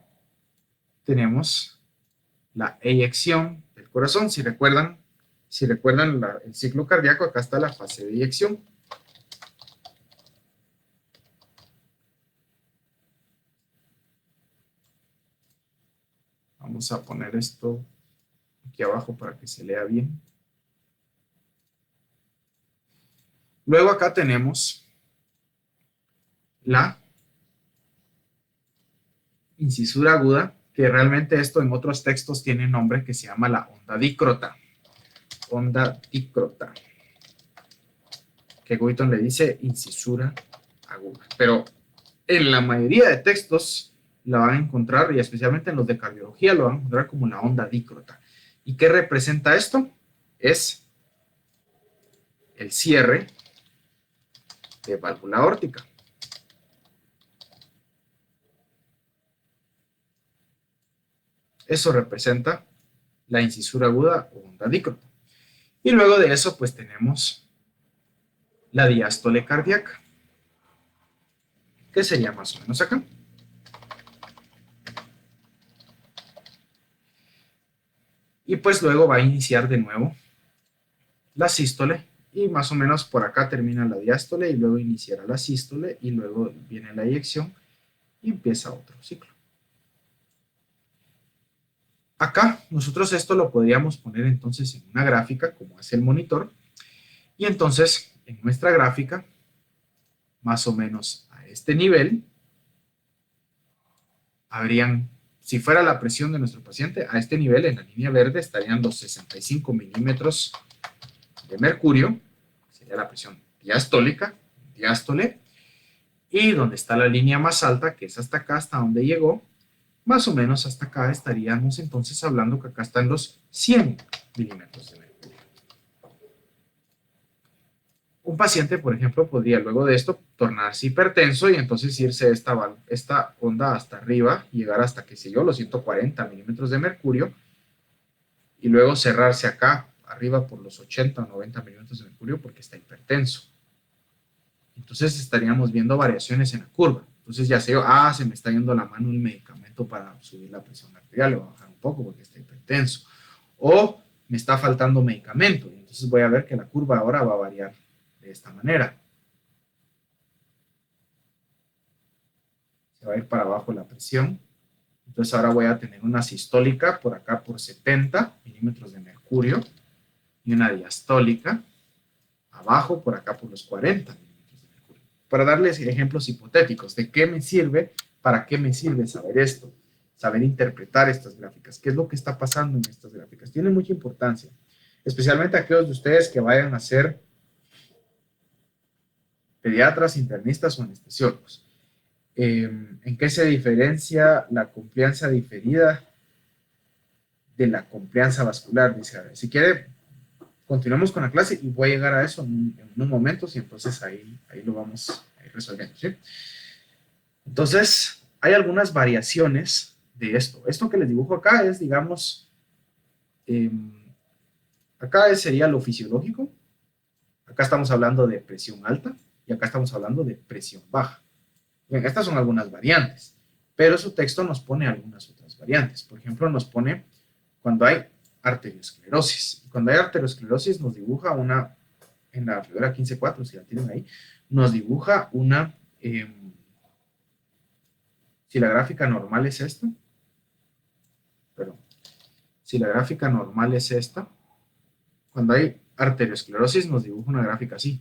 tenemos la eyección del corazón. Si recuerdan el ciclo cardíaco, acá está la fase de eyección. Vamos a poner esto aquí abajo para que se lea bien. Luego acá tenemos la incisura aguda, que realmente esto en otros textos tiene un nombre que se llama la onda dícrota. Onda dícrota. Que Wheaton le dice incisura aguda. Pero en la mayoría de textos la van a encontrar, y especialmente en los de cardiología, lo van a encontrar como la onda dícrota. ¿Y qué representa esto? Es el cierre de válvula aórtica. Eso representa la incisura aguda o onda dícrota. Y luego de eso, pues tenemos la diástole cardíaca, que sería más o menos acá. Y pues luego va a iniciar de nuevo la sístole, y más o menos por acá termina la diástole y luego iniciará la sístole y luego viene la eyección y empieza otro ciclo. Acá nosotros esto lo podríamos poner entonces en una gráfica como es el monitor, y entonces en nuestra gráfica, más o menos a este nivel, habrían, si fuera la presión de nuestro paciente, a este nivel en la línea verde estarían los 65 milímetros de mercurio, sería la presión diastólica, diástole, y donde está la línea más alta, que es hasta acá, hasta donde llegó, más o menos hasta acá estaríamos entonces hablando que acá están los 100 milímetros de mercurio. Un paciente, por ejemplo, podría luego de esto tornarse hipertenso y entonces irse esta onda hasta arriba, llegar hasta, qué sé yo, los 140 milímetros de mercurio, y luego cerrarse acá arriba por los 80 o 90 milímetros de mercurio porque está hipertenso. Entonces estaríamos viendo variaciones en la curva. Entonces ya sé, se me está yendo la mano el medicamento para subir la presión arterial, le voy a bajar un poco porque está hipertenso. O me está faltando medicamento, y entonces voy a ver que la curva ahora va a variar de esta manera. Se va a ir para abajo la presión. Entonces ahora voy a tener una sistólica por acá por 70 milímetros de mercurio y una diastólica abajo por acá por los 40 milímetros de mercurio. Para darles ejemplos hipotéticos de qué me sirve, para qué me sirve saber esto, saber interpretar estas gráficas, qué es lo que está pasando en estas gráficas. Tiene mucha importancia, especialmente aquellos de ustedes que vayan a ser pediatras, internistas o anestesiólogos. ¿En qué se diferencia la complianza diferida de la complianza vascular? Dice, a ver, si quiere, continuemos con la clase y voy a llegar a eso en unos momentos, y entonces ahí lo vamos a ir resolviendo, ¿sí? Entonces, hay algunas variaciones de esto. Esto que les dibujo acá es, digamos, acá sería lo fisiológico. Acá estamos hablando de presión alta y acá estamos hablando de presión baja. Bien, estas son algunas variantes, pero su texto nos pone algunas otras variantes. Por ejemplo, nos pone cuando hay arteriosclerosis. Cuando hay arteriosclerosis nos dibuja una, en la figura 15.4, si la tienen ahí, nos dibuja una, si la gráfica normal es esta, perdón, si la gráfica normal es esta, cuando hay arteriosclerosis nos dibuja una gráfica así.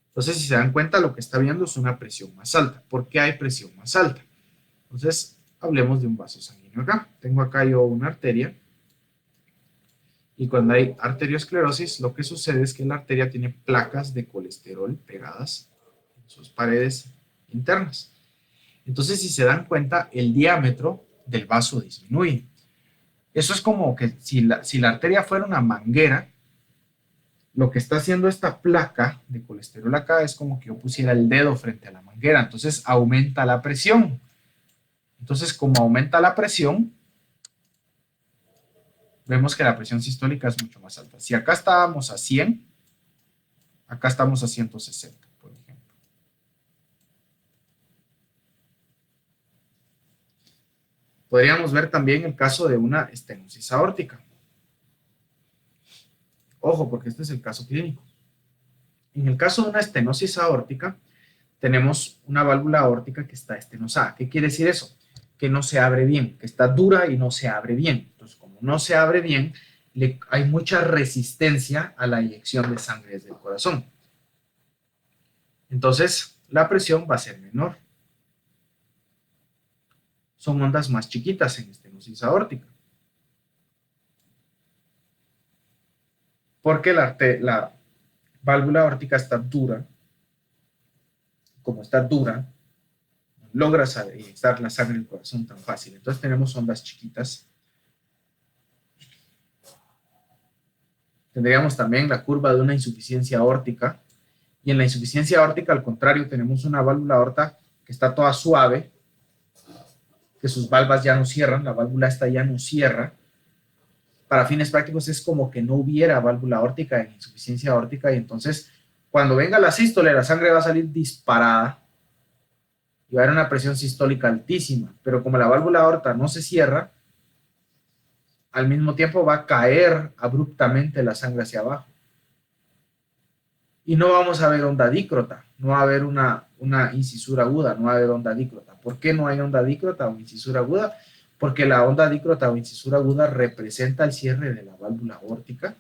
Entonces, si se dan cuenta, lo que está viendo es una presión más alta. ¿Por qué hay presión más alta? Entonces, hablemos de un vaso sanguíneo acá. Tengo acá yo una arteria. Y cuando hay arteriosclerosis, lo que sucede es que la arteria tiene placas de colesterol pegadas en sus paredes internas. Entonces, si se dan cuenta, el diámetro del vaso disminuye. Eso es como que si la arteria fuera una manguera, lo que está haciendo esta placa de colesterol acá es como que yo pusiera el dedo frente a la manguera, entonces aumenta la presión. Entonces, como aumenta la presión, vemos que la presión sistólica es mucho más alta. Si acá estábamos a 100, acá estamos a 160, por ejemplo. Podríamos ver también el caso de una estenosis aórtica. Ojo, porque este es el caso clínico. En el caso de una estenosis aórtica, tenemos una válvula aórtica que está estenosada. ¿Qué quiere decir eso? Que no se abre bien, que está dura y no se abre bien. Entonces, como no se abre bien, hay mucha resistencia a la eyección de sangre desde el corazón. Entonces, la presión va a ser menor. son ondas más chiquitas en estenosis aórtica. Porque la válvula aórtica está dura. Como está dura, no logra estar la sangre en el corazón tan fácil. Entonces tenemos ondas chiquitas. Tendríamos también la curva de una insuficiencia aórtica. Y en la insuficiencia aórtica, al contrario, tenemos una válvula aorta que está toda suave, que sus valvas ya no cierran, la válvula esta ya no cierra. Para fines prácticos es como que no hubiera válvula aórtica en insuficiencia aórtica, y entonces cuando venga la sístole, la sangre va a salir disparada y va a haber una presión sistólica altísima, pero como la válvula aorta no se cierra, al mismo tiempo va a caer abruptamente la sangre hacia abajo. Y no vamos a ver onda dícrota, no va a haber una incisura aguda, no va a haber onda dícrota. ¿Por qué no hay onda dícrota o incisura aguda? Porque la onda dícrota o incisura aguda representa el cierre de la válvula aórtica,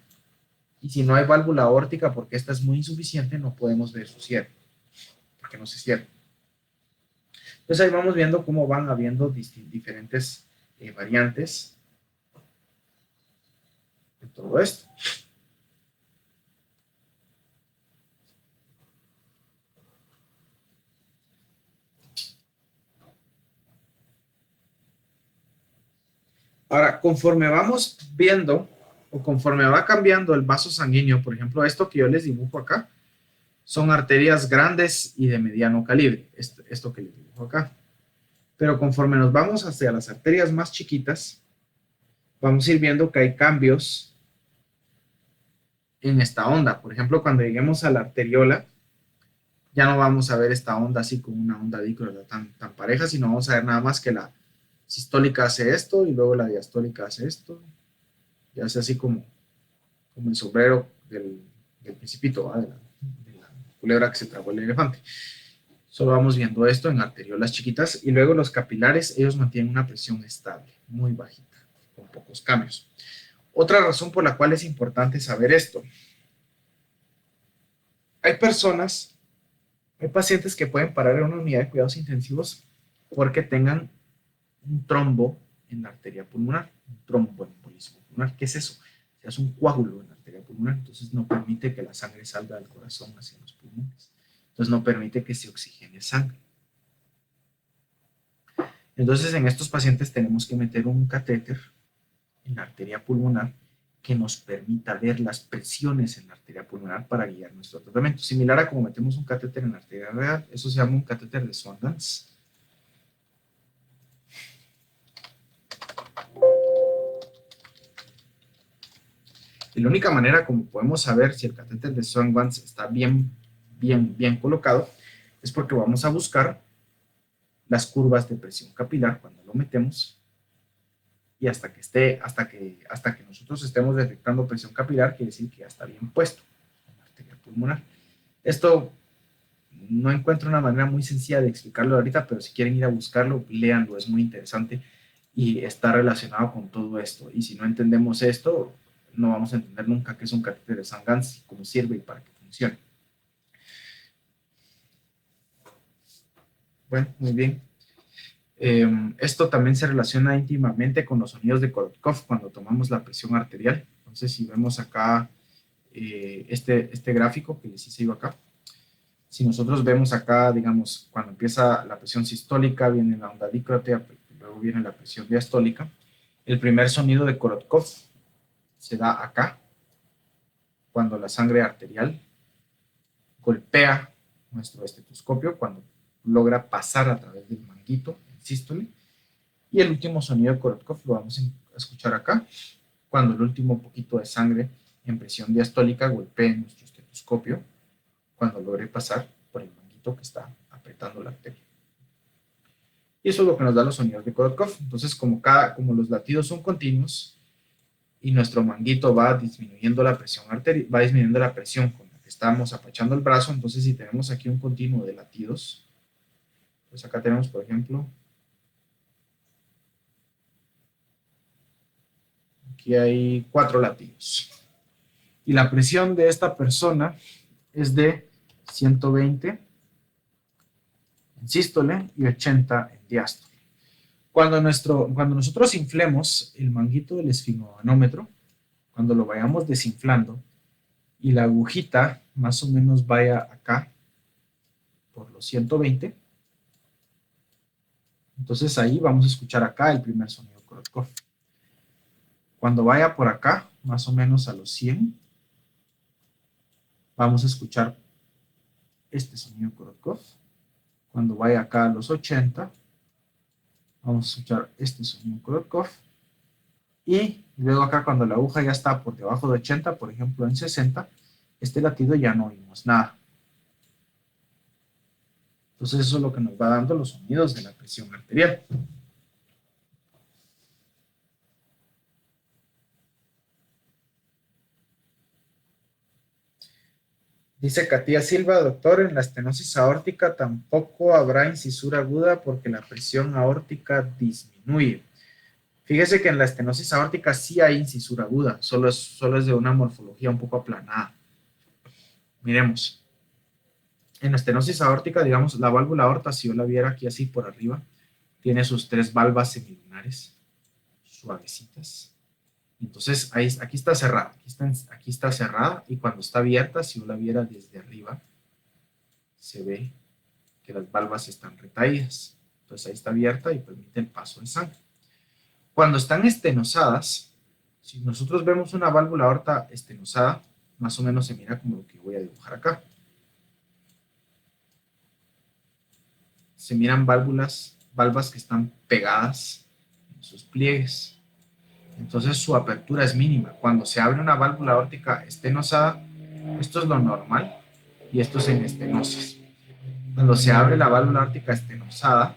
y si no hay válvula aórtica, porque esta es muy insuficiente, no podemos ver su cierre, porque no se cierra. Entonces ahí vamos viendo cómo van habiendo diferentes variantes de todo esto. Ahora, conforme vamos viendo o conforme va cambiando el vaso sanguíneo, por ejemplo, esto que yo les dibujo acá, son arterias grandes y de mediano calibre, esto que les dibujo acá. Pero conforme nos vamos hacia las arterias más chiquitas, vamos a ir viendo que hay cambios en esta onda. Por ejemplo, cuando lleguemos a la arteriola, ya no vamos a ver esta onda así como una onda dícrota tan pareja, sino vamos a ver nada más que la sistólica hace esto y luego la diastólica hace esto, y hace así como el sombrero del principito, de la culebra que se tragó el elefante. Solo vamos viendo esto en arteriolas chiquitas, y luego los capilares, ellos mantienen una presión estable, muy bajita, con pocos cambios. Otra razón por la cual es importante saber esto: hay pacientes que pueden parar en una unidad de cuidados intensivos porque tengan un trombo en la arteria pulmonar, un tromboembolismo pulmonar. ¿Qué es eso? Es un coágulo en la arteria pulmonar, entonces no permite que la sangre salga del corazón hacia los pulmones, entonces no permite que se oxigene sangre. Entonces en estos pacientes tenemos que meter un catéter en la arteria pulmonar que nos permita ver las presiones en la arteria pulmonar para guiar nuestro tratamiento, similar a como metemos un catéter en la arteria real. Eso se llama un catéter de Swan-Ganz. Y la única manera como podemos saber si el catéter de Swan-Ganz está bien colocado es porque vamos a buscar las curvas de presión capilar cuando lo metemos, y hasta que nosotros estemos detectando presión capilar, quiere decir que ya está bien puesto en la arteria pulmonar. Esto no encuentro una manera muy sencilla de explicarlo ahorita, pero si quieren ir a buscarlo, léanlo, es muy interesante y está relacionado con todo esto. Y si no entendemos esto, no vamos a entender nunca qué es un catéter de Swan-Ganz, cómo sirve y para qué funciona. Bueno, muy bien. Esto también se relaciona íntimamente con los sonidos de Korotkov cuando tomamos la presión arterial. Entonces, si vemos acá este gráfico que les hice yo acá, si nosotros vemos acá, digamos, cuando empieza la presión sistólica, viene la onda dícrota, luego viene la presión diastólica. El primer sonido de Korotkov se da acá, cuando la sangre arterial golpea nuestro estetoscopio, cuando logra pasar a través del manguito, el sístole. Y el último sonido de Korotkov lo vamos a escuchar acá, cuando el último poquito de sangre en presión diastólica golpea nuestro estetoscopio, cuando logre pasar por el manguito que está apretando la arteria. Y eso es lo que nos da los sonidos de Korotkov. Entonces, como los latidos son continuos y nuestro manguito va disminuyendo la presión arterial, va disminuyendo la presión con la que estamos apachando el brazo, entonces si tenemos aquí un continuo de latidos, pues acá tenemos, por ejemplo, aquí hay 4 latidos. Y la presión de esta persona es de 120 en sístole y 80 en diástole. Cuando nosotros inflemos el manguito del esfigmomanómetro, cuando lo vayamos desinflando y la agujita más o menos vaya acá por los 120, entonces ahí vamos a escuchar acá el primer sonido Korotkov. Cuando vaya por acá, más o menos a los 100, vamos a escuchar este sonido Korotkov. Cuando vaya acá a los 80, vamos a escuchar este sonido Korotkov. Y luego acá cuando la aguja ya está por debajo de 80, por ejemplo en 60, este latido ya no oímos nada. Entonces eso es lo que nos va dando los sonidos de la presión arterial. Dice Katia Silva, doctor, en la estenosis aórtica tampoco habrá incisura aguda porque la presión aórtica disminuye. Fíjese que en la estenosis aórtica sí hay incisura aguda, solo es de una morfología un poco aplanada. Miremos. En la estenosis aórtica, digamos, la válvula aorta, si yo la viera aquí así por arriba, tiene sus 3 valvas semilunares, suavecitas. Entonces, aquí está cerrada, aquí está cerrada, y cuando está abierta, si yo la viera desde arriba, se ve que las valvas están retaídas. Entonces ahí está abierta y permite el paso de sangre. Cuando están estenosadas, si nosotros vemos una válvula aorta estenosada, más o menos se mira como lo que voy a dibujar acá. Se miran valvas que están pegadas en sus pliegues. Entonces su apertura es mínima. Cuando se abre una válvula aórtica estenosada, esto es lo normal y esto es en estenosis. Cuando se abre la válvula aórtica estenosada,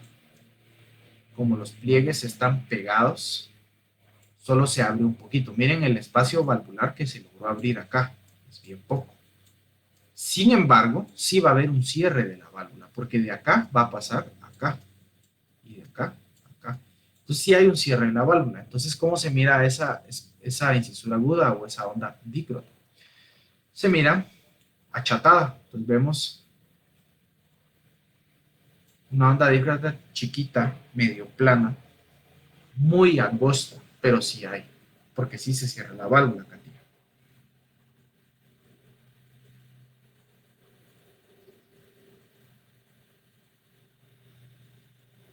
como los pliegues están pegados, solo se abre un poquito. Miren el espacio valvular que se logró abrir acá, es bien poco. Sin embargo, sí va a haber un cierre de la válvula, porque de acá va a pasar acá y de acá a acá. Entonces sí hay un cierre en la válvula. Entonces, ¿cómo se mira esa incisura aguda o esa onda dícrota? Se mira achatada. Entonces vemos una onda dícrota chiquita, medio plana, muy angosta, pero sí hay, porque sí se cierra la válvula, Katia.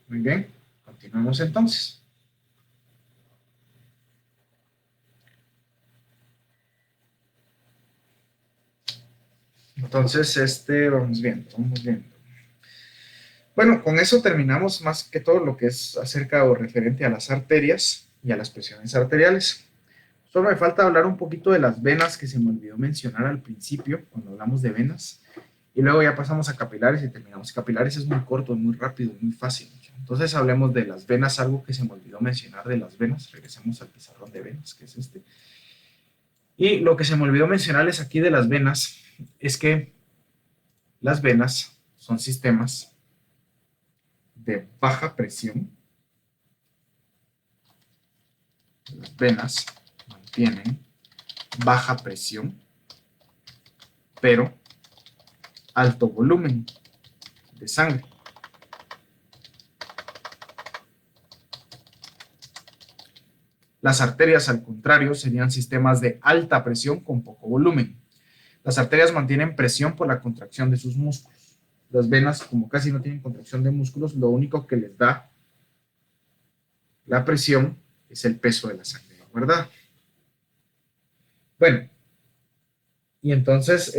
Muy bien, continuamos entonces. Entonces, vamos viendo. Bueno, con eso terminamos más que todo lo que es acerca o referente a las arterias y a las presiones arteriales. Solo me falta hablar un poquito de las venas que se me olvidó mencionar al principio, cuando hablamos de venas. Y luego ya pasamos a capilares y terminamos. Capilares es muy corto, muy rápido, muy fácil. Entonces hablemos de las venas, algo que se me olvidó mencionar de las venas. Regresemos al pizarrón de venas, que es este. Y lo que se me olvidó mencionarles aquí de las venas es que las venas son sistemas de baja presión. Las venas mantienen baja presión, pero alto volumen de sangre. Las arterias, al contrario, serían sistemas de alta presión con poco volumen. Las arterias mantienen presión por la contracción de sus músculos. Las venas, como casi no tienen contracción de músculos, lo único que les da la presión es el peso de la sangre, ¿verdad? Bueno, y entonces,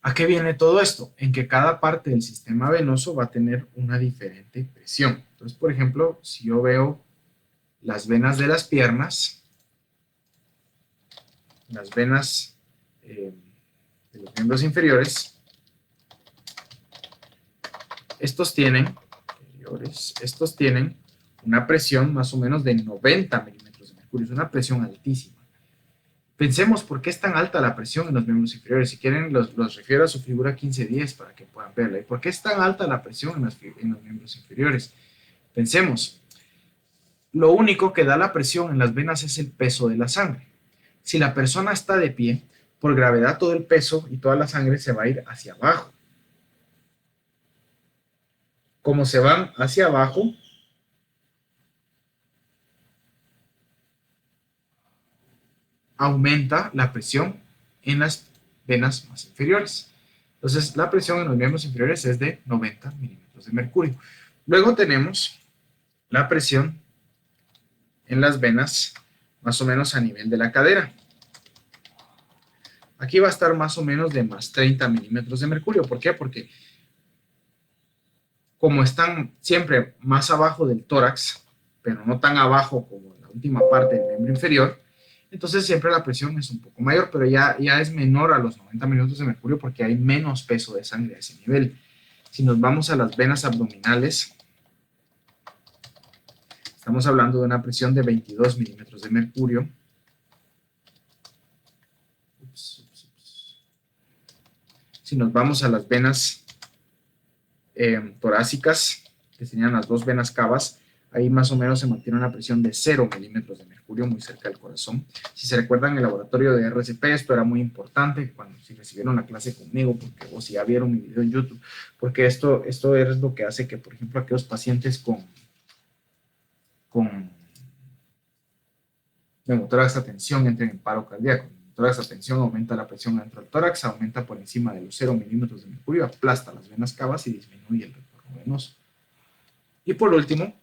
¿a qué viene todo esto? En que cada parte del sistema venoso va a tener una diferente presión. Entonces, por ejemplo, si yo veo las venas de las piernas, las venas de los miembros inferiores, estos tienen una presión más o menos de 90 milímetros de mercurio, es una presión altísima. Pensemos por qué es tan alta la presión en los miembros inferiores. Si quieren, los refiero a su figura 1510 para que puedan verla. ¿Por qué es tan alta la presión en los miembros inferiores? Pensemos, lo único que da la presión en las venas es el peso de la sangre. Si la persona está de pie, por gravedad todo el peso y toda la sangre se va a ir hacia abajo. como se van hacia abajo, aumenta la presión en las venas más inferiores. Entonces, la presión en los miembros inferiores es de 90 milímetros de mercurio. Luego tenemos la presión en las venas más o menos a nivel de la cadera. Aquí va a estar más o menos de más 30 milímetros de mercurio. ¿Por qué? Porque como están siempre más abajo del tórax, pero no tan abajo como la última parte del miembro inferior, entonces siempre la presión es un poco mayor, pero ya es menor a los 90 milímetros de mercurio porque hay menos peso de sangre a ese nivel. Si nos vamos a las venas abdominales, estamos hablando de una presión de 22 milímetros de mercurio. Si nos vamos a las venas torácicas, que serían las dos venas cavas, ahí más o menos se mantiene una presión de 0 milímetros de mercurio muy cerca del corazón. Si se recuerdan en el laboratorio de RCP, esto era muy importante cuando si recibieron la clase conmigo, porque, o si ya vieron mi video en YouTube, porque esto es lo que hace que, por ejemplo, aquellos pacientes con neumotórax tensión entren en paro cardíaco. Neumotórax tensión aumenta la presión dentro del tórax, aumenta por encima de los 0 milímetros de mercurio, aplasta las venas cavas y disminuye el retorno venoso. Y por último,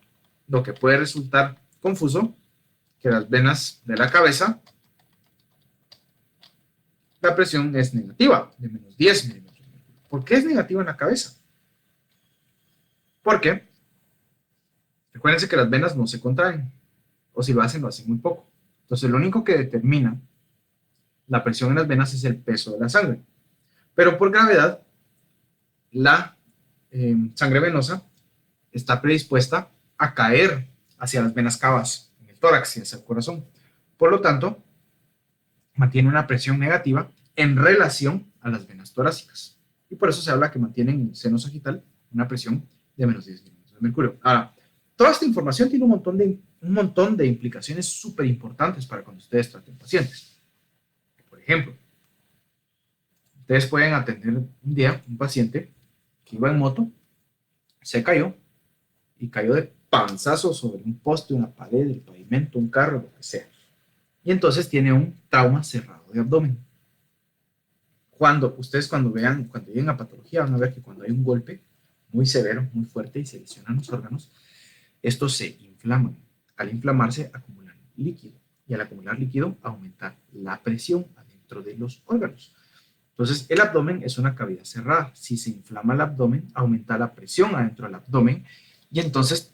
lo que puede resultar confuso, que las venas de la cabeza, la presión es negativa, de menos 10 milímetros de mercurio. ¿Por qué es negativa en la cabeza? Porque, recuérdense que las venas no se contraen, o si lo hacen muy poco. Entonces, lo único que determina la presión en las venas es el peso de la sangre. Pero por gravedad, la sangre venosa está predispuesta a caer hacia las venas cavas en el tórax y hacia el corazón. Por lo tanto, mantiene una presión negativa en relación a las venas torácicas. Y por eso se habla que mantienen en el seno sagital una presión de menos 10 milímetros de mercurio. Ahora, toda esta información tiene un montón de implicaciones súper importantes para cuando ustedes traten pacientes. Por ejemplo, ustedes pueden atender un día un paciente que iba en moto, se cayó y cayó de panzazo sobre un poste, una pared, el pavimento, un carro, lo que sea. Y entonces tiene un trauma cerrado de abdomen. Cuando lleguen a patología, van a ver que cuando hay un golpe muy severo, muy fuerte y se lesionan los órganos, estos se inflaman. Al inflamarse, acumulan líquido. Y al acumular líquido, aumenta la presión adentro de los órganos. Entonces, el abdomen es una cavidad cerrada. Si se inflama el abdomen, aumenta la presión adentro del abdomen. Y entonces,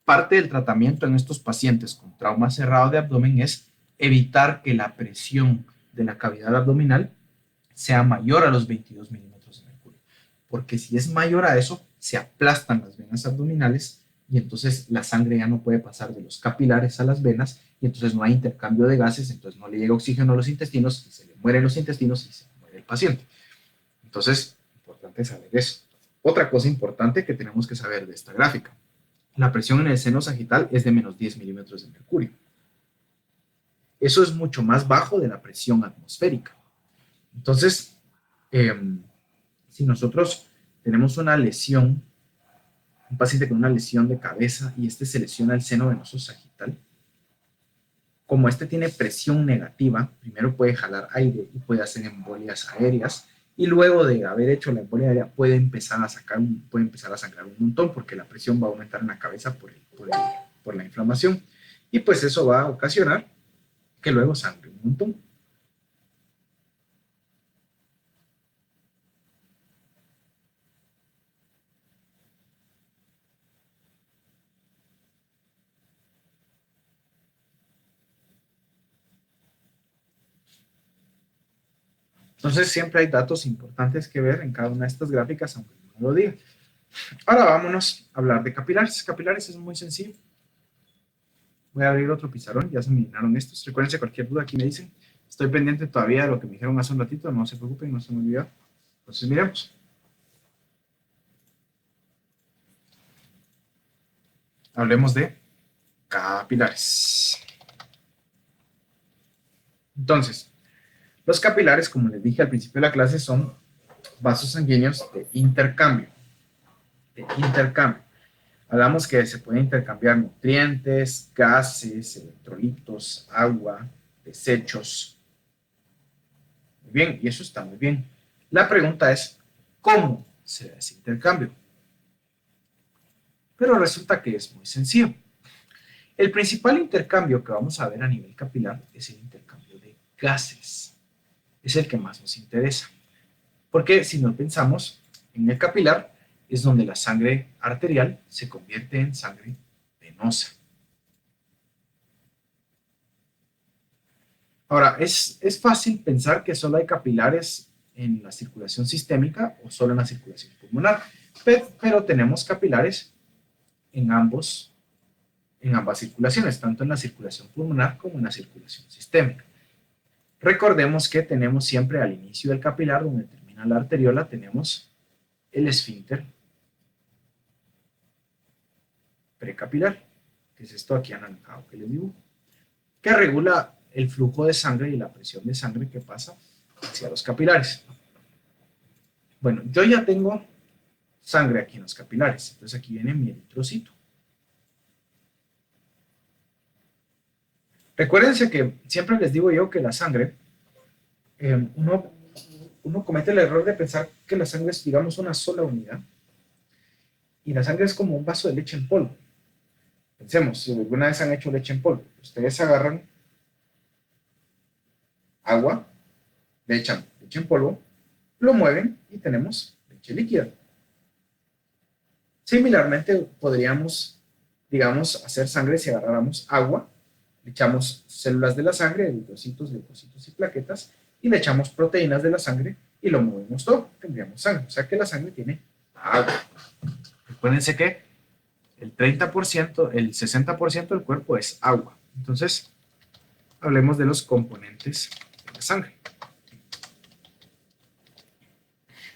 parte del tratamiento en estos pacientes con trauma cerrado de abdomen es evitar que la presión de la cavidad abdominal sea mayor a los 22 milímetros de mercurio. Porque si es mayor a eso, se aplastan las venas abdominales y entonces la sangre ya no puede pasar de los capilares a las venas y entonces no hay intercambio de gases, entonces no le llega oxígeno a los intestinos y se le mueren los intestinos y se muere el paciente. Entonces, importante saber eso. Otra cosa importante que tenemos que saber de esta gráfica. La presión en el seno sagital es de menos 10 milímetros de mercurio. Eso es mucho más bajo de la presión atmosférica. Entonces, si nosotros tenemos una lesión, un paciente con una lesión de cabeza y este se lesiona el seno venoso sagital, como este tiene presión negativa, primero puede jalar aire y puede hacer embolias aéreas y luego de haber hecho la embolia aérea puede empezar a sangrar un montón porque la presión va a aumentar en la cabeza por la inflamación y pues eso va a ocasionar que luego sangre un montón. Entonces siempre hay datos importantes que ver en cada una de estas gráficas, aunque no lo diga. Ahora vámonos a hablar de capilares. Capilares es muy sencillo. Voy a abrir otro pizarrón, ya se me llenaron estos. Recuérdense, cualquier duda aquí me dicen. Estoy pendiente todavía de lo que me dijeron hace un ratito, no se preocupen, no se me olvidó. Entonces miremos. Hablemos de capilares. Entonces, los capilares, como les dije al principio de la clase, son vasos sanguíneos de intercambio. de intercambio. Hablamos que se pueden intercambiar nutrientes, gases, electrolitos, agua, desechos. Muy bien, y eso está muy bien. La pregunta es, ¿cómo se da ese intercambio? Pero resulta que es muy sencillo. El principal intercambio que vamos a ver a nivel capilar es el intercambio de gases. Es el que más nos interesa. Porque si nos pensamos en el capilar, es donde la sangre arterial se convierte en sangre venosa. Ahora, es fácil pensar que solo hay capilares en la circulación sistémica o solo en la circulación pulmonar, pero tenemos capilares en ambas circulaciones, tanto en la circulación pulmonar como en la circulación sistémica. Recordemos que tenemos siempre al inicio del capilar, donde termina la arteriola, tenemos el esfínter precapilar, que es esto aquí anaranjado que les dibujo, que regula el flujo de sangre y la presión de sangre que pasa hacia los capilares. Bueno, yo ya tengo sangre aquí en los capilares, entonces aquí viene mi eritrocito. Recuérdense que siempre les digo yo que la sangre, uno comete el error de pensar que la sangre es, digamos, una sola unidad, y la sangre es como un vaso de leche en polvo. Pensemos, si alguna vez han hecho leche en polvo, ustedes agarran agua, le echan leche en polvo, lo mueven y tenemos leche líquida. Similarmente, podríamos, digamos, hacer sangre si agarráramos agua, le echamos células de la sangre, eritrocitos, leucocitos y plaquetas, y le echamos proteínas de la sangre y lo movemos todo, tendríamos sangre. O sea que la sangre tiene agua. Recuérdense que el 30%, el 60% del cuerpo es agua. Entonces, hablemos de los componentes de la sangre.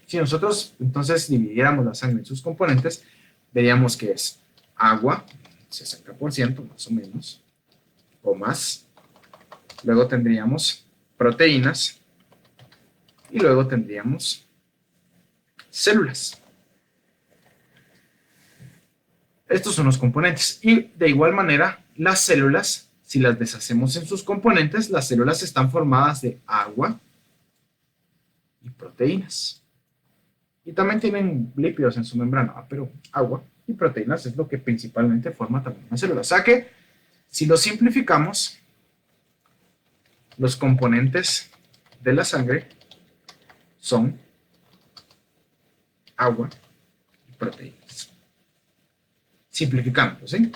Si nosotros entonces dividiéramos la sangre en sus componentes, veríamos que es agua, 60% más o menos, o más. Luego tendríamos proteínas y luego tendríamos células. Estos son los componentes. Y de igual manera, las células, si las deshacemos en sus componentes, las células están formadas de agua y proteínas. Y también tienen lípidos en su membrana, pero agua y proteínas es lo que principalmente forma también una célula. O sea que, si lo simplificamos, los componentes de la sangre son agua y proteínas. Simplificando, ¿sí?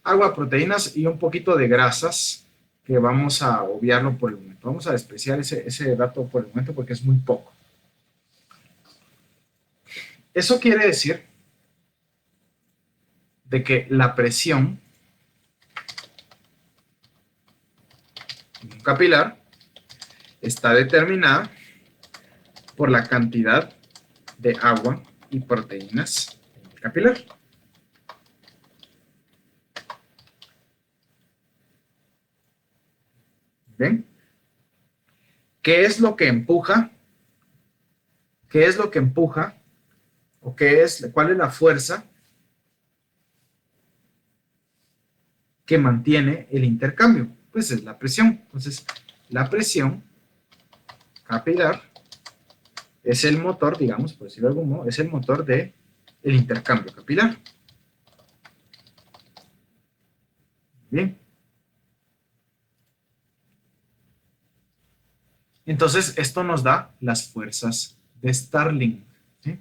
Agua, proteínas y un poquito de grasas, que vamos a obviarlo por el momento. Vamos a despreciar ese dato por el momento porque es muy poco. Eso quiere decir de que la presión en un capilar está determinada por la cantidad de agua y proteínas en el capilar. ¿Bien? ¿Qué es lo que empuja? ¿Qué es lo que empuja? ¿O cuál es la fuerza que mantiene el intercambio? Pues es la presión. Entonces, la presión capilar es el motor, digamos, por decirlo de algún modo, es el motor del intercambio capilar. Bien. Entonces, esto nos da las fuerzas de Starling. ¿Sí?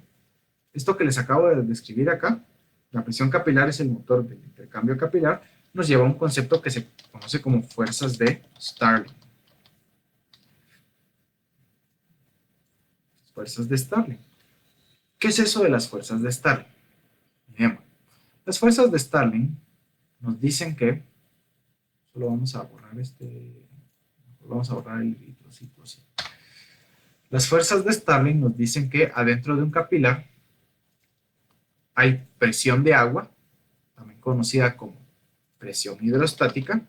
Esto que les acabo de describir acá, la presión capilar es el motor del intercambio capilar, nos lleva a un concepto que se conoce como fuerzas de Starling. Fuerzas de Starling. ¿Qué es eso de las fuerzas de Starling? Bien, las fuerzas de Starling nos dicen que, solo vamos a borrar vamos a borrar el trocito así. Las fuerzas de Starling nos dicen que adentro de un capilar hay presión de agua, también conocida como presión hidrostática,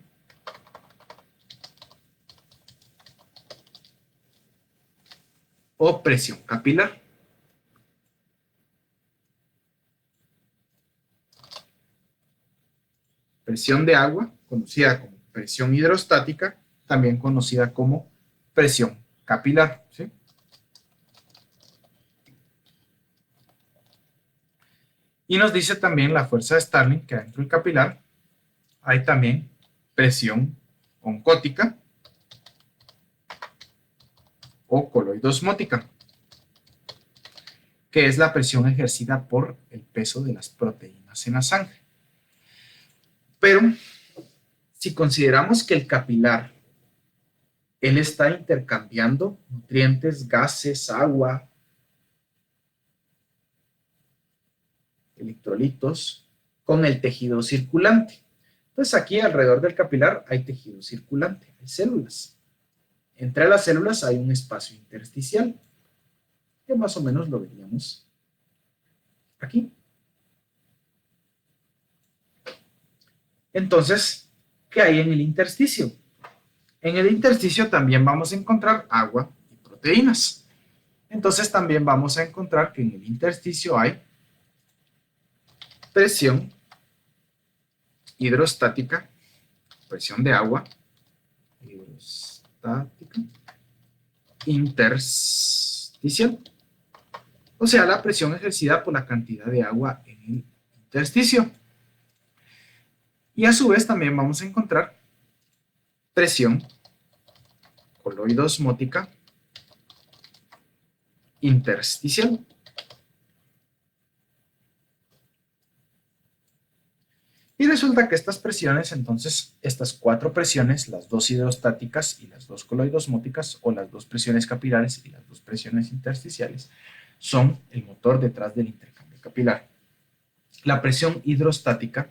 o presión capilar. presión de agua, conocida como presión hidrostática, también conocida como presión capilar, ¿sí? Y nos dice también la fuerza de Starling que dentro del capilar hay también presión oncótica o coloidosmótica, que es la presión ejercida por el peso de las proteínas en la sangre. Pero si consideramos que el capilar, él está intercambiando nutrientes, gases, agua, electrolitos, con el tejido circulante. Entonces aquí alrededor del capilar hay tejido circulante, hay células. Entre las células hay un espacio intersticial, que más o menos lo veríamos aquí. Entonces, ¿qué hay en el intersticio? En el intersticio también vamos a encontrar agua y proteínas. Entonces también vamos a encontrar que en el intersticio hay presión hidrostática, presión de agua, hidrostática, intersticial. O sea, la presión ejercida por la cantidad de agua en el intersticio. Y a su vez también vamos a encontrar presión coloidosmótica intersticial. Y resulta que estas presiones, entonces, estas cuatro presiones, las dos hidrostáticas y las dos coloidosmóticas, o las dos presiones capilares y las dos presiones intersticiales, son el motor detrás del intercambio capilar. La presión hidrostática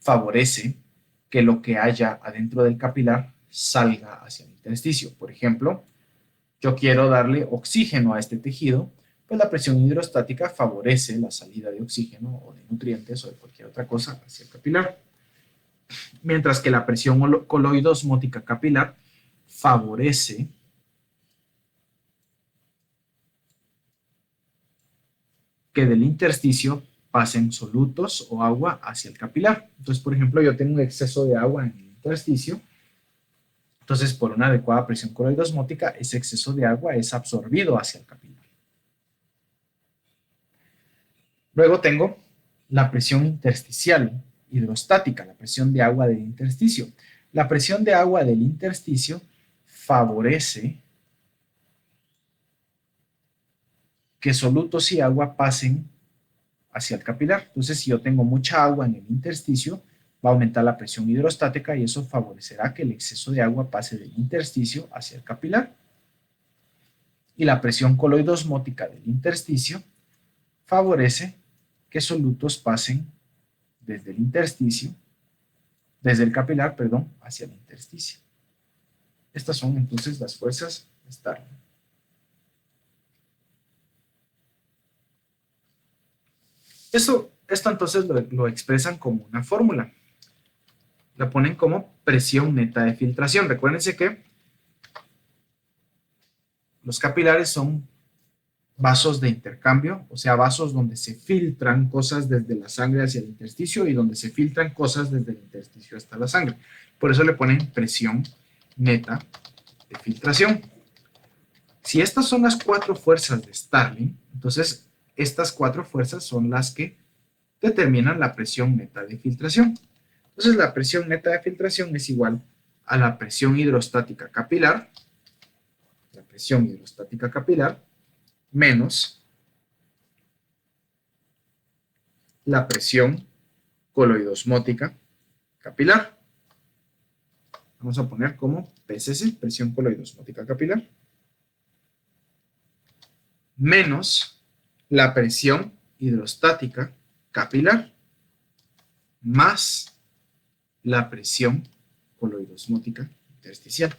favorece que lo que haya adentro del capilar salga hacia el intersticio. Por ejemplo, yo quiero darle oxígeno a este tejido, pues la presión hidrostática favorece la salida de oxígeno o de nutrientes o de cualquier otra cosa hacia el capilar. Mientras que la presión coloidosmótica capilar favorece que del intersticio pasen solutos o agua hacia el capilar. Entonces, por ejemplo, yo tengo un exceso de agua en el intersticio. Entonces, por una adecuada presión coloidosmótica, ese exceso de agua es absorbido hacia el capilar. Luego tengo la presión intersticial hidrostática, la presión de agua del intersticio. La presión de agua del intersticio favorece que solutos y agua pasen hacia el capilar. Entonces, si yo tengo mucha agua en el intersticio, va a aumentar la presión hidrostática y eso favorecerá que el exceso de agua pase del intersticio hacia el capilar. Y la presión coloidosmótica del intersticio favorece que solutos pasen desde el intersticio, desde el capilar, perdón, hacia el intersticio. Estas son entonces las fuerzas de Starling. Esto entonces lo expresan como una fórmula. La ponen como presión neta de filtración. Recuérdense que los capilares son vasos de intercambio, o sea, vasos donde se filtran cosas desde la sangre hacia el intersticio y donde se filtran cosas desde el intersticio hasta la sangre. Por eso le ponen presión neta de filtración. Si estas son las cuatro fuerzas de Starling, entonces estas cuatro fuerzas son las que determinan la presión neta de filtración. Entonces la presión neta de filtración es igual a la presión hidrostática capilar, menos la presión coloidosmótica capilar. Vamos a poner como PCC, presión coloidosmótica capilar, menos la presión hidrostática capilar, más la presión coloidosmótica intersticial.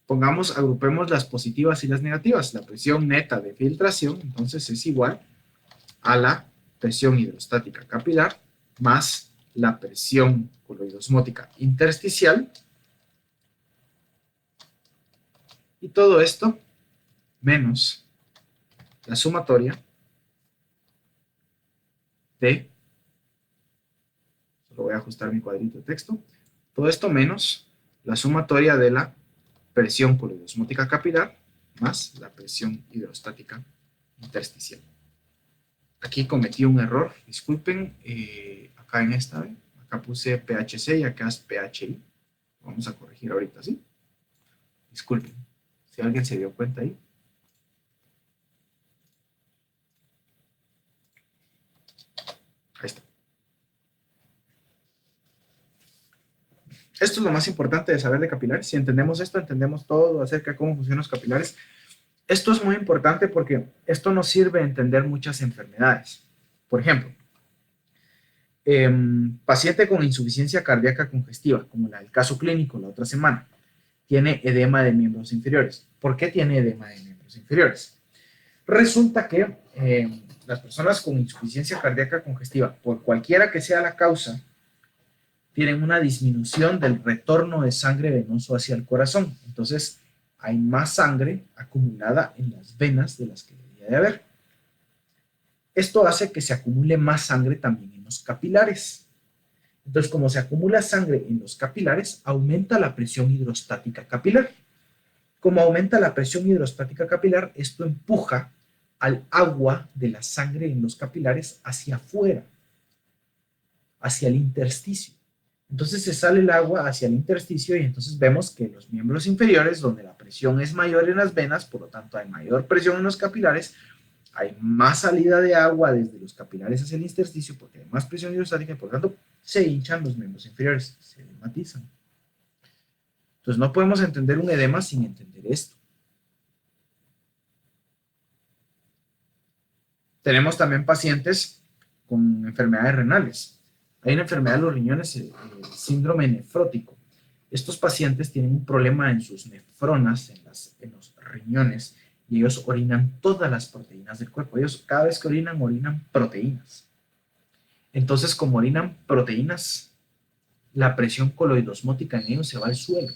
Pongamos, agrupemos las positivas y las negativas. La presión neta de filtración, entonces, es igual a la presión hidrostática capilar más la presión coloidosmótica intersticial. Y todo esto menos la sumatoria de, solo voy a ajustar mi cuadrito de texto, todo esto menos la sumatoria de la presión coloidosmótica capilar más la presión hidrostática intersticial. Aquí cometí un error, disculpen, acá en esta, acá puse PHC y acá es PHI. Vamos a corregir ahorita, ¿sí? Disculpen, si alguien se dio cuenta ahí. Ahí está. Esto es lo más importante de saber de capilares. Si entendemos esto, entendemos todo acerca de cómo funcionan los capilares. Esto es muy importante porque esto nos sirve a entender muchas enfermedades. Por ejemplo, paciente con insuficiencia cardíaca congestiva, como el caso clínico la otra semana, tiene edema de miembros inferiores. ¿Por qué tiene edema de miembros inferiores? Resulta que las personas con insuficiencia cardíaca congestiva, por cualquiera que sea la causa, tienen una disminución del retorno de sangre venoso hacia el corazón. Entonces, hay más sangre acumulada en las venas de las que debería de haber. Esto hace que se acumule más sangre también en los capilares. Entonces, como se acumula sangre en los capilares, aumenta la presión hidrostática capilar. Como aumenta la presión hidrostática capilar, esto empuja al agua de la sangre en los capilares hacia afuera, hacia el intersticio. Entonces se sale el agua hacia el intersticio y entonces vemos que los miembros inferiores, donde la presión es mayor en las venas, por lo tanto hay mayor presión en los capilares, hay más salida de agua desde los capilares hacia el intersticio porque hay más presión hidrostática y por lo tanto se hinchan los miembros inferiores, se edematizan. Entonces no podemos entender un edema sin entender esto. Tenemos también pacientes con enfermedades renales. Hay una enfermedad de los riñones, el síndrome nefrótico. Estos pacientes tienen un problema en sus nefronas, en los riñones, y ellos orinan todas las proteínas del cuerpo. Ellos cada vez que orinan proteínas. Entonces, como orinan proteínas, la presión coloidosmótica en ellos se va al suelo.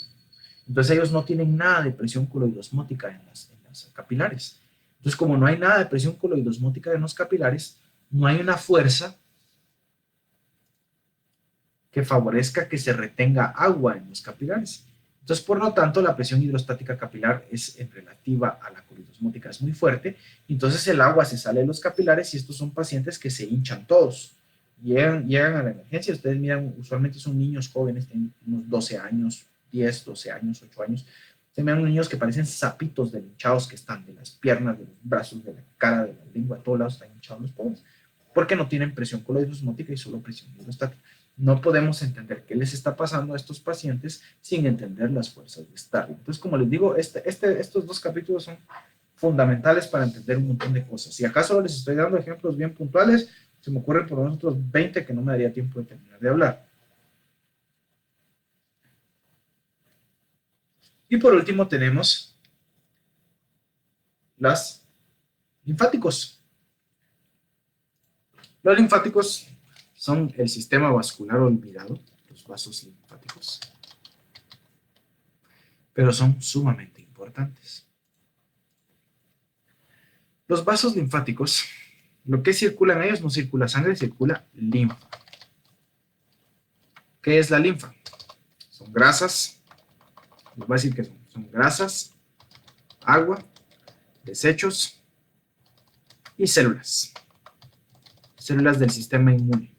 Entonces ellos no tienen nada de presión coloidosmótica en las capilares. Entonces, como no hay nada de presión coloidosmótica en los capilares, no hay una fuerza que favorezca que se retenga agua en los capilares. Entonces, por lo tanto, la presión hidrostática capilar es en relativa a la coloidosmótica, es muy fuerte. Entonces, el agua se sale de los capilares y estos son pacientes que se hinchan todos. Llegan a la emergencia, ustedes miran, usualmente son niños jóvenes, tienen unos 12 años, 10, 12 años, 8 años. Se miran niños que parecen sapitos de hinchados que están de las piernas, de los brazos, de la cara, de la lengua, de todos lados están hinchados los pobres, porque no tienen presión coloidosmótica y solo presión hidrostática. No podemos entender qué les está pasando a estos pacientes sin entender las fuerzas de Starling. Entonces, como les digo, estos dos capítulos son fundamentales para entender un montón de cosas. Si acaso les estoy dando ejemplos bien puntuales, se me ocurren por lo menos otros 20 que no me daría tiempo de terminar de hablar. Y por último tenemos los linfáticos. Los linfáticos son el sistema vascular olvidado, los vasos linfáticos, pero son sumamente importantes. Los vasos linfáticos, lo que circula en ellos no circula sangre, circula linfa. ¿Qué es la linfa? Son grasas, les voy a decir que son grasas, agua, desechos y células. Células del sistema inmune,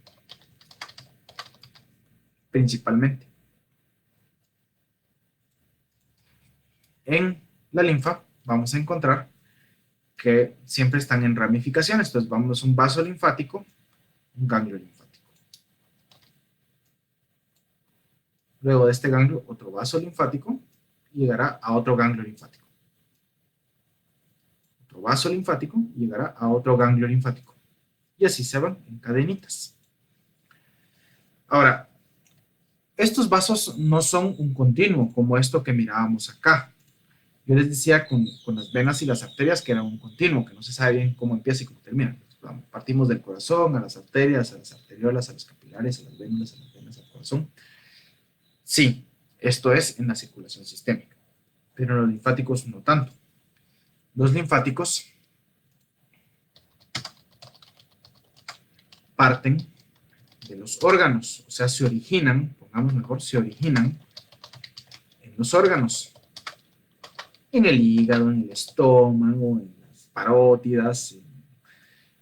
principalmente. En la linfa vamos a encontrar que siempre están en ramificaciones. Entonces vamos a un vaso linfático, un ganglio linfático. Luego de este ganglio, otro vaso linfático llegará a otro ganglio linfático. Otro vaso linfático llegará a otro ganglio linfático. Y así se van en cadenitas. Ahora, estos vasos no son un continuo como esto que mirábamos acá. Yo les decía con las venas y las arterias que era un continuo, que no se sabe bien cómo empieza y cómo termina. Partimos del corazón, a las arterias, a las arteriolas, a los capilares, a las venas, al corazón. Sí, esto es en la circulación sistémica, pero en los linfáticos no tanto. Los linfáticos parten de los órganos, o sea, se originan, pongamos mejor, se originan en los órganos, en el hígado, en el estómago, en las parótidas, en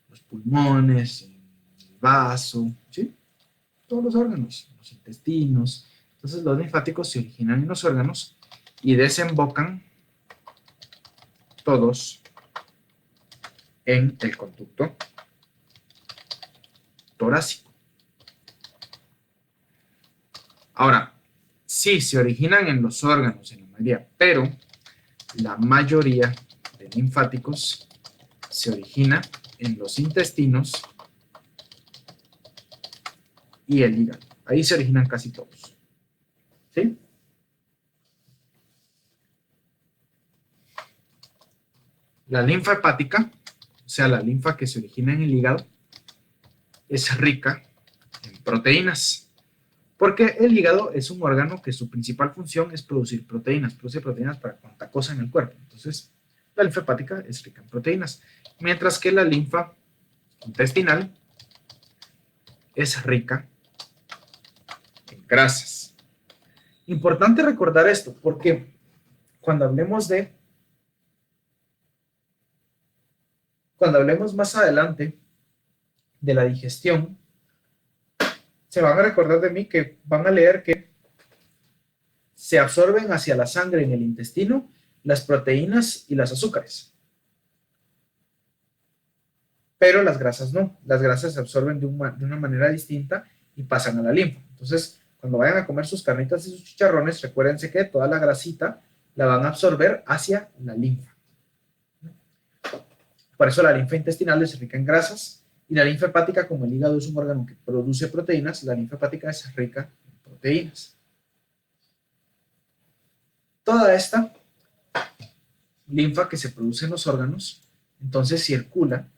los pulmones, en el vaso, ¿sí? Todos los órganos, los intestinos. Entonces los linfáticos se originan en los órganos y desembocan todos en el conducto torácico. Ahora, sí, se originan en los órganos, en la mayoría, pero la mayoría de linfáticos se origina en los intestinos y el hígado. Ahí se originan casi todos. ¿Sí? La linfa hepática, o sea, la linfa que se origina en el hígado, es rica en proteínas, porque el hígado es un órgano que su principal función es producir proteínas, produce proteínas para cuanta cosa en el cuerpo. Entonces, la linfa hepática es rica en proteínas, mientras que la linfa intestinal es rica en grasas. Importante recordar esto, porque cuando hablemos más adelante de la digestión, se van a recordar de mí que van a leer que se absorben hacia la sangre en el intestino las proteínas y las azúcares. Pero las grasas no. Las grasas se absorben de una manera distinta y pasan a la linfa. Entonces, cuando vayan a comer sus carnitas y sus chicharrones, recuérdense que toda la grasita la van a absorber hacia la linfa. Por eso la linfa intestinal es rica en grasas y la linfa hepática, como el hígado es un órgano que produce proteínas, la linfa hepática es rica en proteínas. Toda esta linfa que se produce en los órganos, entonces circula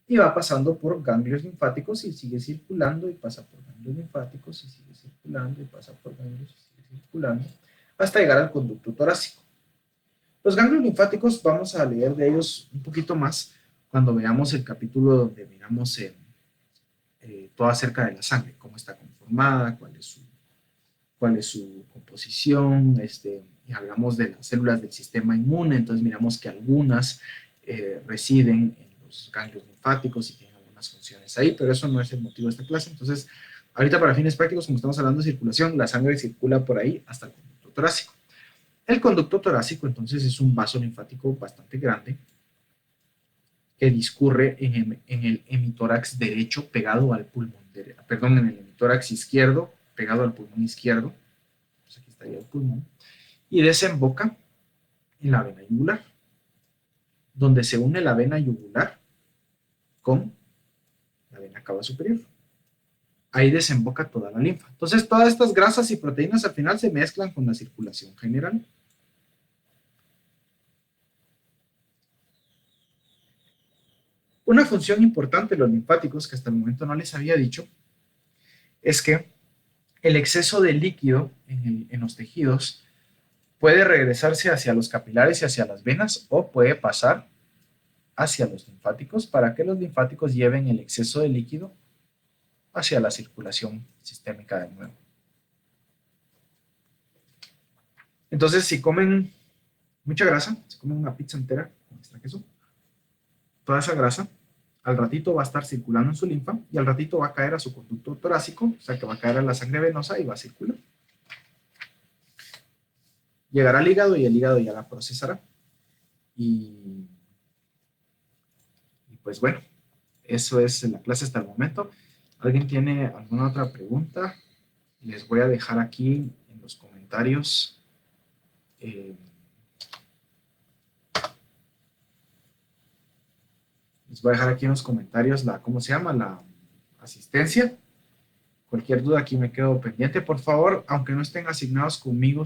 y va pasando por ganglios linfáticos y sigue circulando y pasa por ganglios linfáticos y sigue circulando y pasa por ganglios y sigue circulando hasta llegar al conducto torácico. Los ganglios linfáticos vamos a leer de ellos un poquito más cuando veamos el capítulo donde miramos todo acerca de la sangre, cómo está conformada, cuál es su composición, y hablamos de las células del sistema inmune, entonces miramos que algunas residen en los ganglios linfáticos y tienen algunas funciones ahí, pero eso no es el motivo de esta clase. Entonces, ahorita para fines prácticos, como estamos hablando de circulación, la sangre circula por ahí hasta el conducto torácico. El conducto torácico, entonces, es un vaso linfático bastante grande que discurre en el hemitórax derecho pegado al pulmón, perdón, en el hemitórax izquierdo pegado al pulmón izquierdo, pues aquí estaría el pulmón, y desemboca en la vena yugular, donde se une la vena yugular con la vena cava superior. Ahí desemboca toda la linfa. Entonces, todas estas grasas y proteínas al final se mezclan con la circulación general. Una función importante de los linfáticos, que hasta el momento no les había dicho, es que el exceso de líquido en los tejidos puede regresarse hacia los capilares y hacia las venas o puede pasar hacia los linfáticos para que los linfáticos lleven el exceso de líquido hacia la circulación sistémica de nuevo. Entonces, si comen mucha grasa, si comen una pizza entera con extra queso, toda esa grasa al ratito va a estar circulando en su linfa y al ratito va a caer a su conducto torácico, o sea que va a caer a la sangre venosa y va a circular. Llegará al hígado y el hígado ya la procesará. Y pues bueno, eso es la clase hasta el momento. ¿Alguien tiene alguna otra pregunta? Les voy a dejar aquí en los comentarios. Les voy a dejar aquí en los comentarios ¿cómo se llama? La asistencia. Cualquier duda aquí me quedo pendiente. Por favor, aunque no estén asignados conmigo,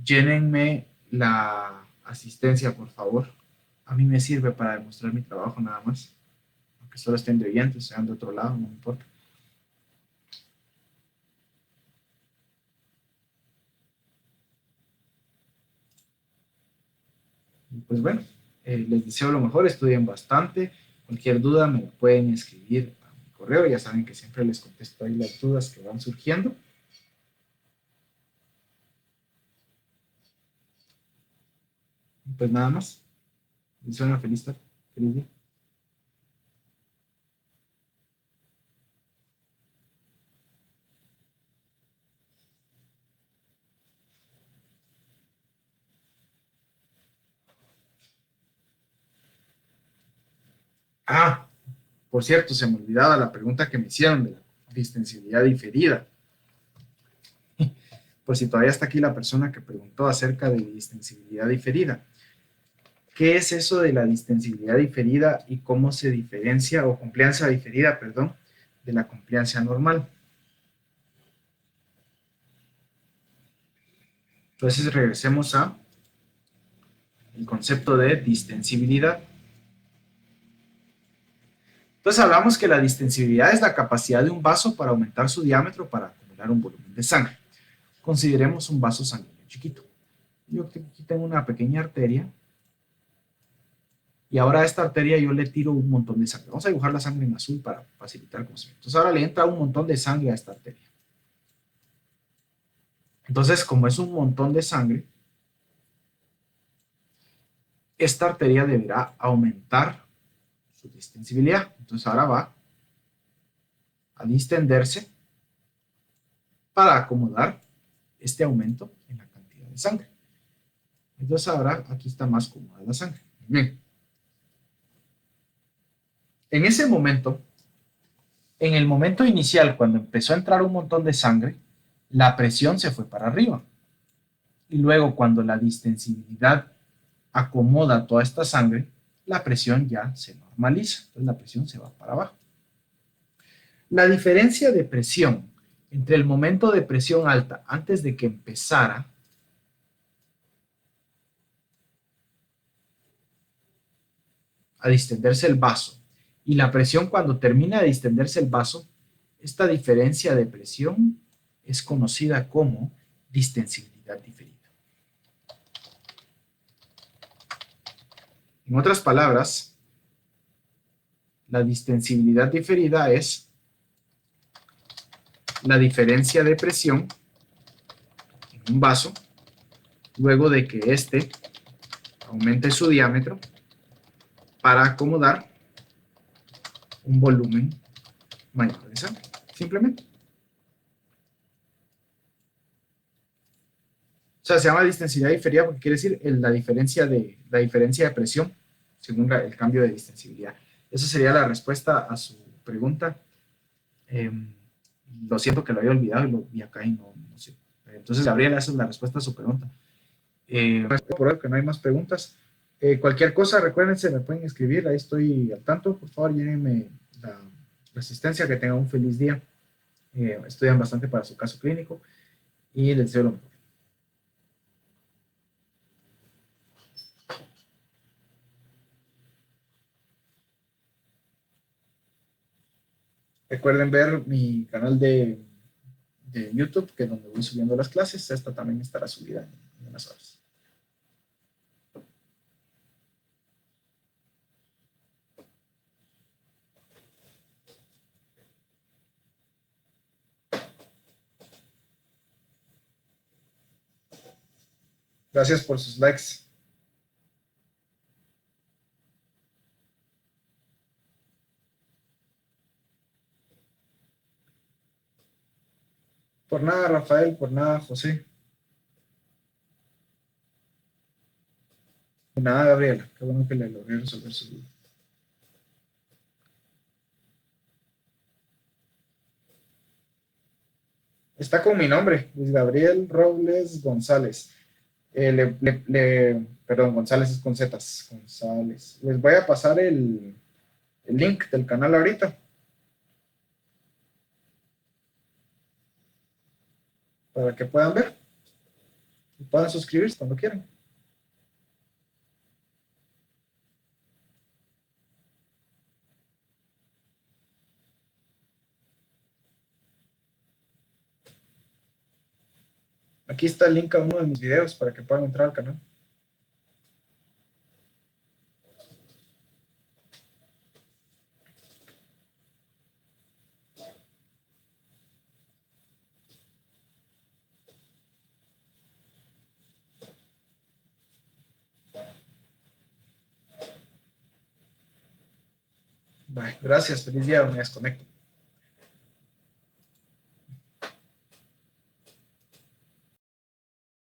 llénenme la asistencia, por favor. A mí me sirve para demostrar mi trabajo nada más. Aunque solo estén de oyentes, sean de otro lado, no me importa. Y pues bueno, les deseo lo mejor, estudien bastante. Cualquier duda me pueden escribir a mi correo. Ya saben que siempre les contesto ahí las dudas que van surgiendo. Pues nada más. Les deseo una feliz tarde. Feliz día. Ah, por cierto, se me olvidaba la pregunta que me hicieron de la distensibilidad diferida. Por si todavía está aquí la persona que preguntó acerca de distensibilidad diferida. ¿Qué es eso de la distensibilidad diferida y cómo se diferencia, o complianza diferida, perdón, de la complianza normal? Entonces regresemos a el concepto de distensibilidad. Entonces hablamos que la distensibilidad es la capacidad de un vaso para aumentar su diámetro para acumular un volumen de sangre. Consideremos un vaso sanguíneo chiquito. Yo aquí tengo una pequeña arteria y ahora a esta arteria yo le tiro un montón de sangre. Vamos a dibujar la sangre en azul para facilitar el conocimiento. Entonces ahora le entra un montón de sangre a esta arteria. Entonces, como es un montón de sangre, esta arteria deberá aumentar su distensibilidad. Entonces ahora va a distenderse para acomodar este aumento en la cantidad de sangre. Entonces ahora aquí está más cómoda la sangre. Bien. En ese momento, en el momento inicial, cuando empezó a entrar un montón de sangre, la presión se fue para arriba. Y luego cuando la distensibilidad acomoda toda esta sangre, la presión ya se normaliza. Entonces la presión se va para abajo. La diferencia de presión entre el momento de presión alta antes de que empezara a distenderse el vaso y la presión cuando termina de distenderse el vaso, esta diferencia de presión es conocida como distensibilidad diferida. En otras palabras, la distensibilidad diferida es la diferencia de presión en un vaso luego de que éste aumente su diámetro para acomodar un volumen mayor de sangre, simplemente. O sea, se llama distensibilidad diferida porque quiere decir la diferencia de presión según el cambio de distensibilidad. Esa sería la respuesta a su pregunta. Lo siento que lo había olvidado y lo vi acá y no sé. Entonces, Gabriela, esa es la respuesta a su pregunta. Por ahora que no hay más preguntas. Cualquier cosa, recuérdense, me pueden escribir, ahí estoy al tanto. Por favor, llénenme la asistencia, que tengan un feliz día. Estudian bastante para su caso clínico y les deseo lo mejor. Recuerden ver mi canal de YouTube, que es donde voy subiendo las clases. Esta también estará subida en unas horas. Gracias por sus likes. Por nada, Rafael, por nada, José. Por nada, Gabriela. Qué bueno que le logré resolver su duda. Está con mi nombre, Luis Gabriel Robles González. Perdón, González es con Zetas. González. Les voy a pasar el link del canal ahorita para que puedan ver y puedan suscribirse cuando quieran. Aquí está el link a uno de mis videos para que puedan entrar al canal. Bye. Gracias, feliz día, me desconecto.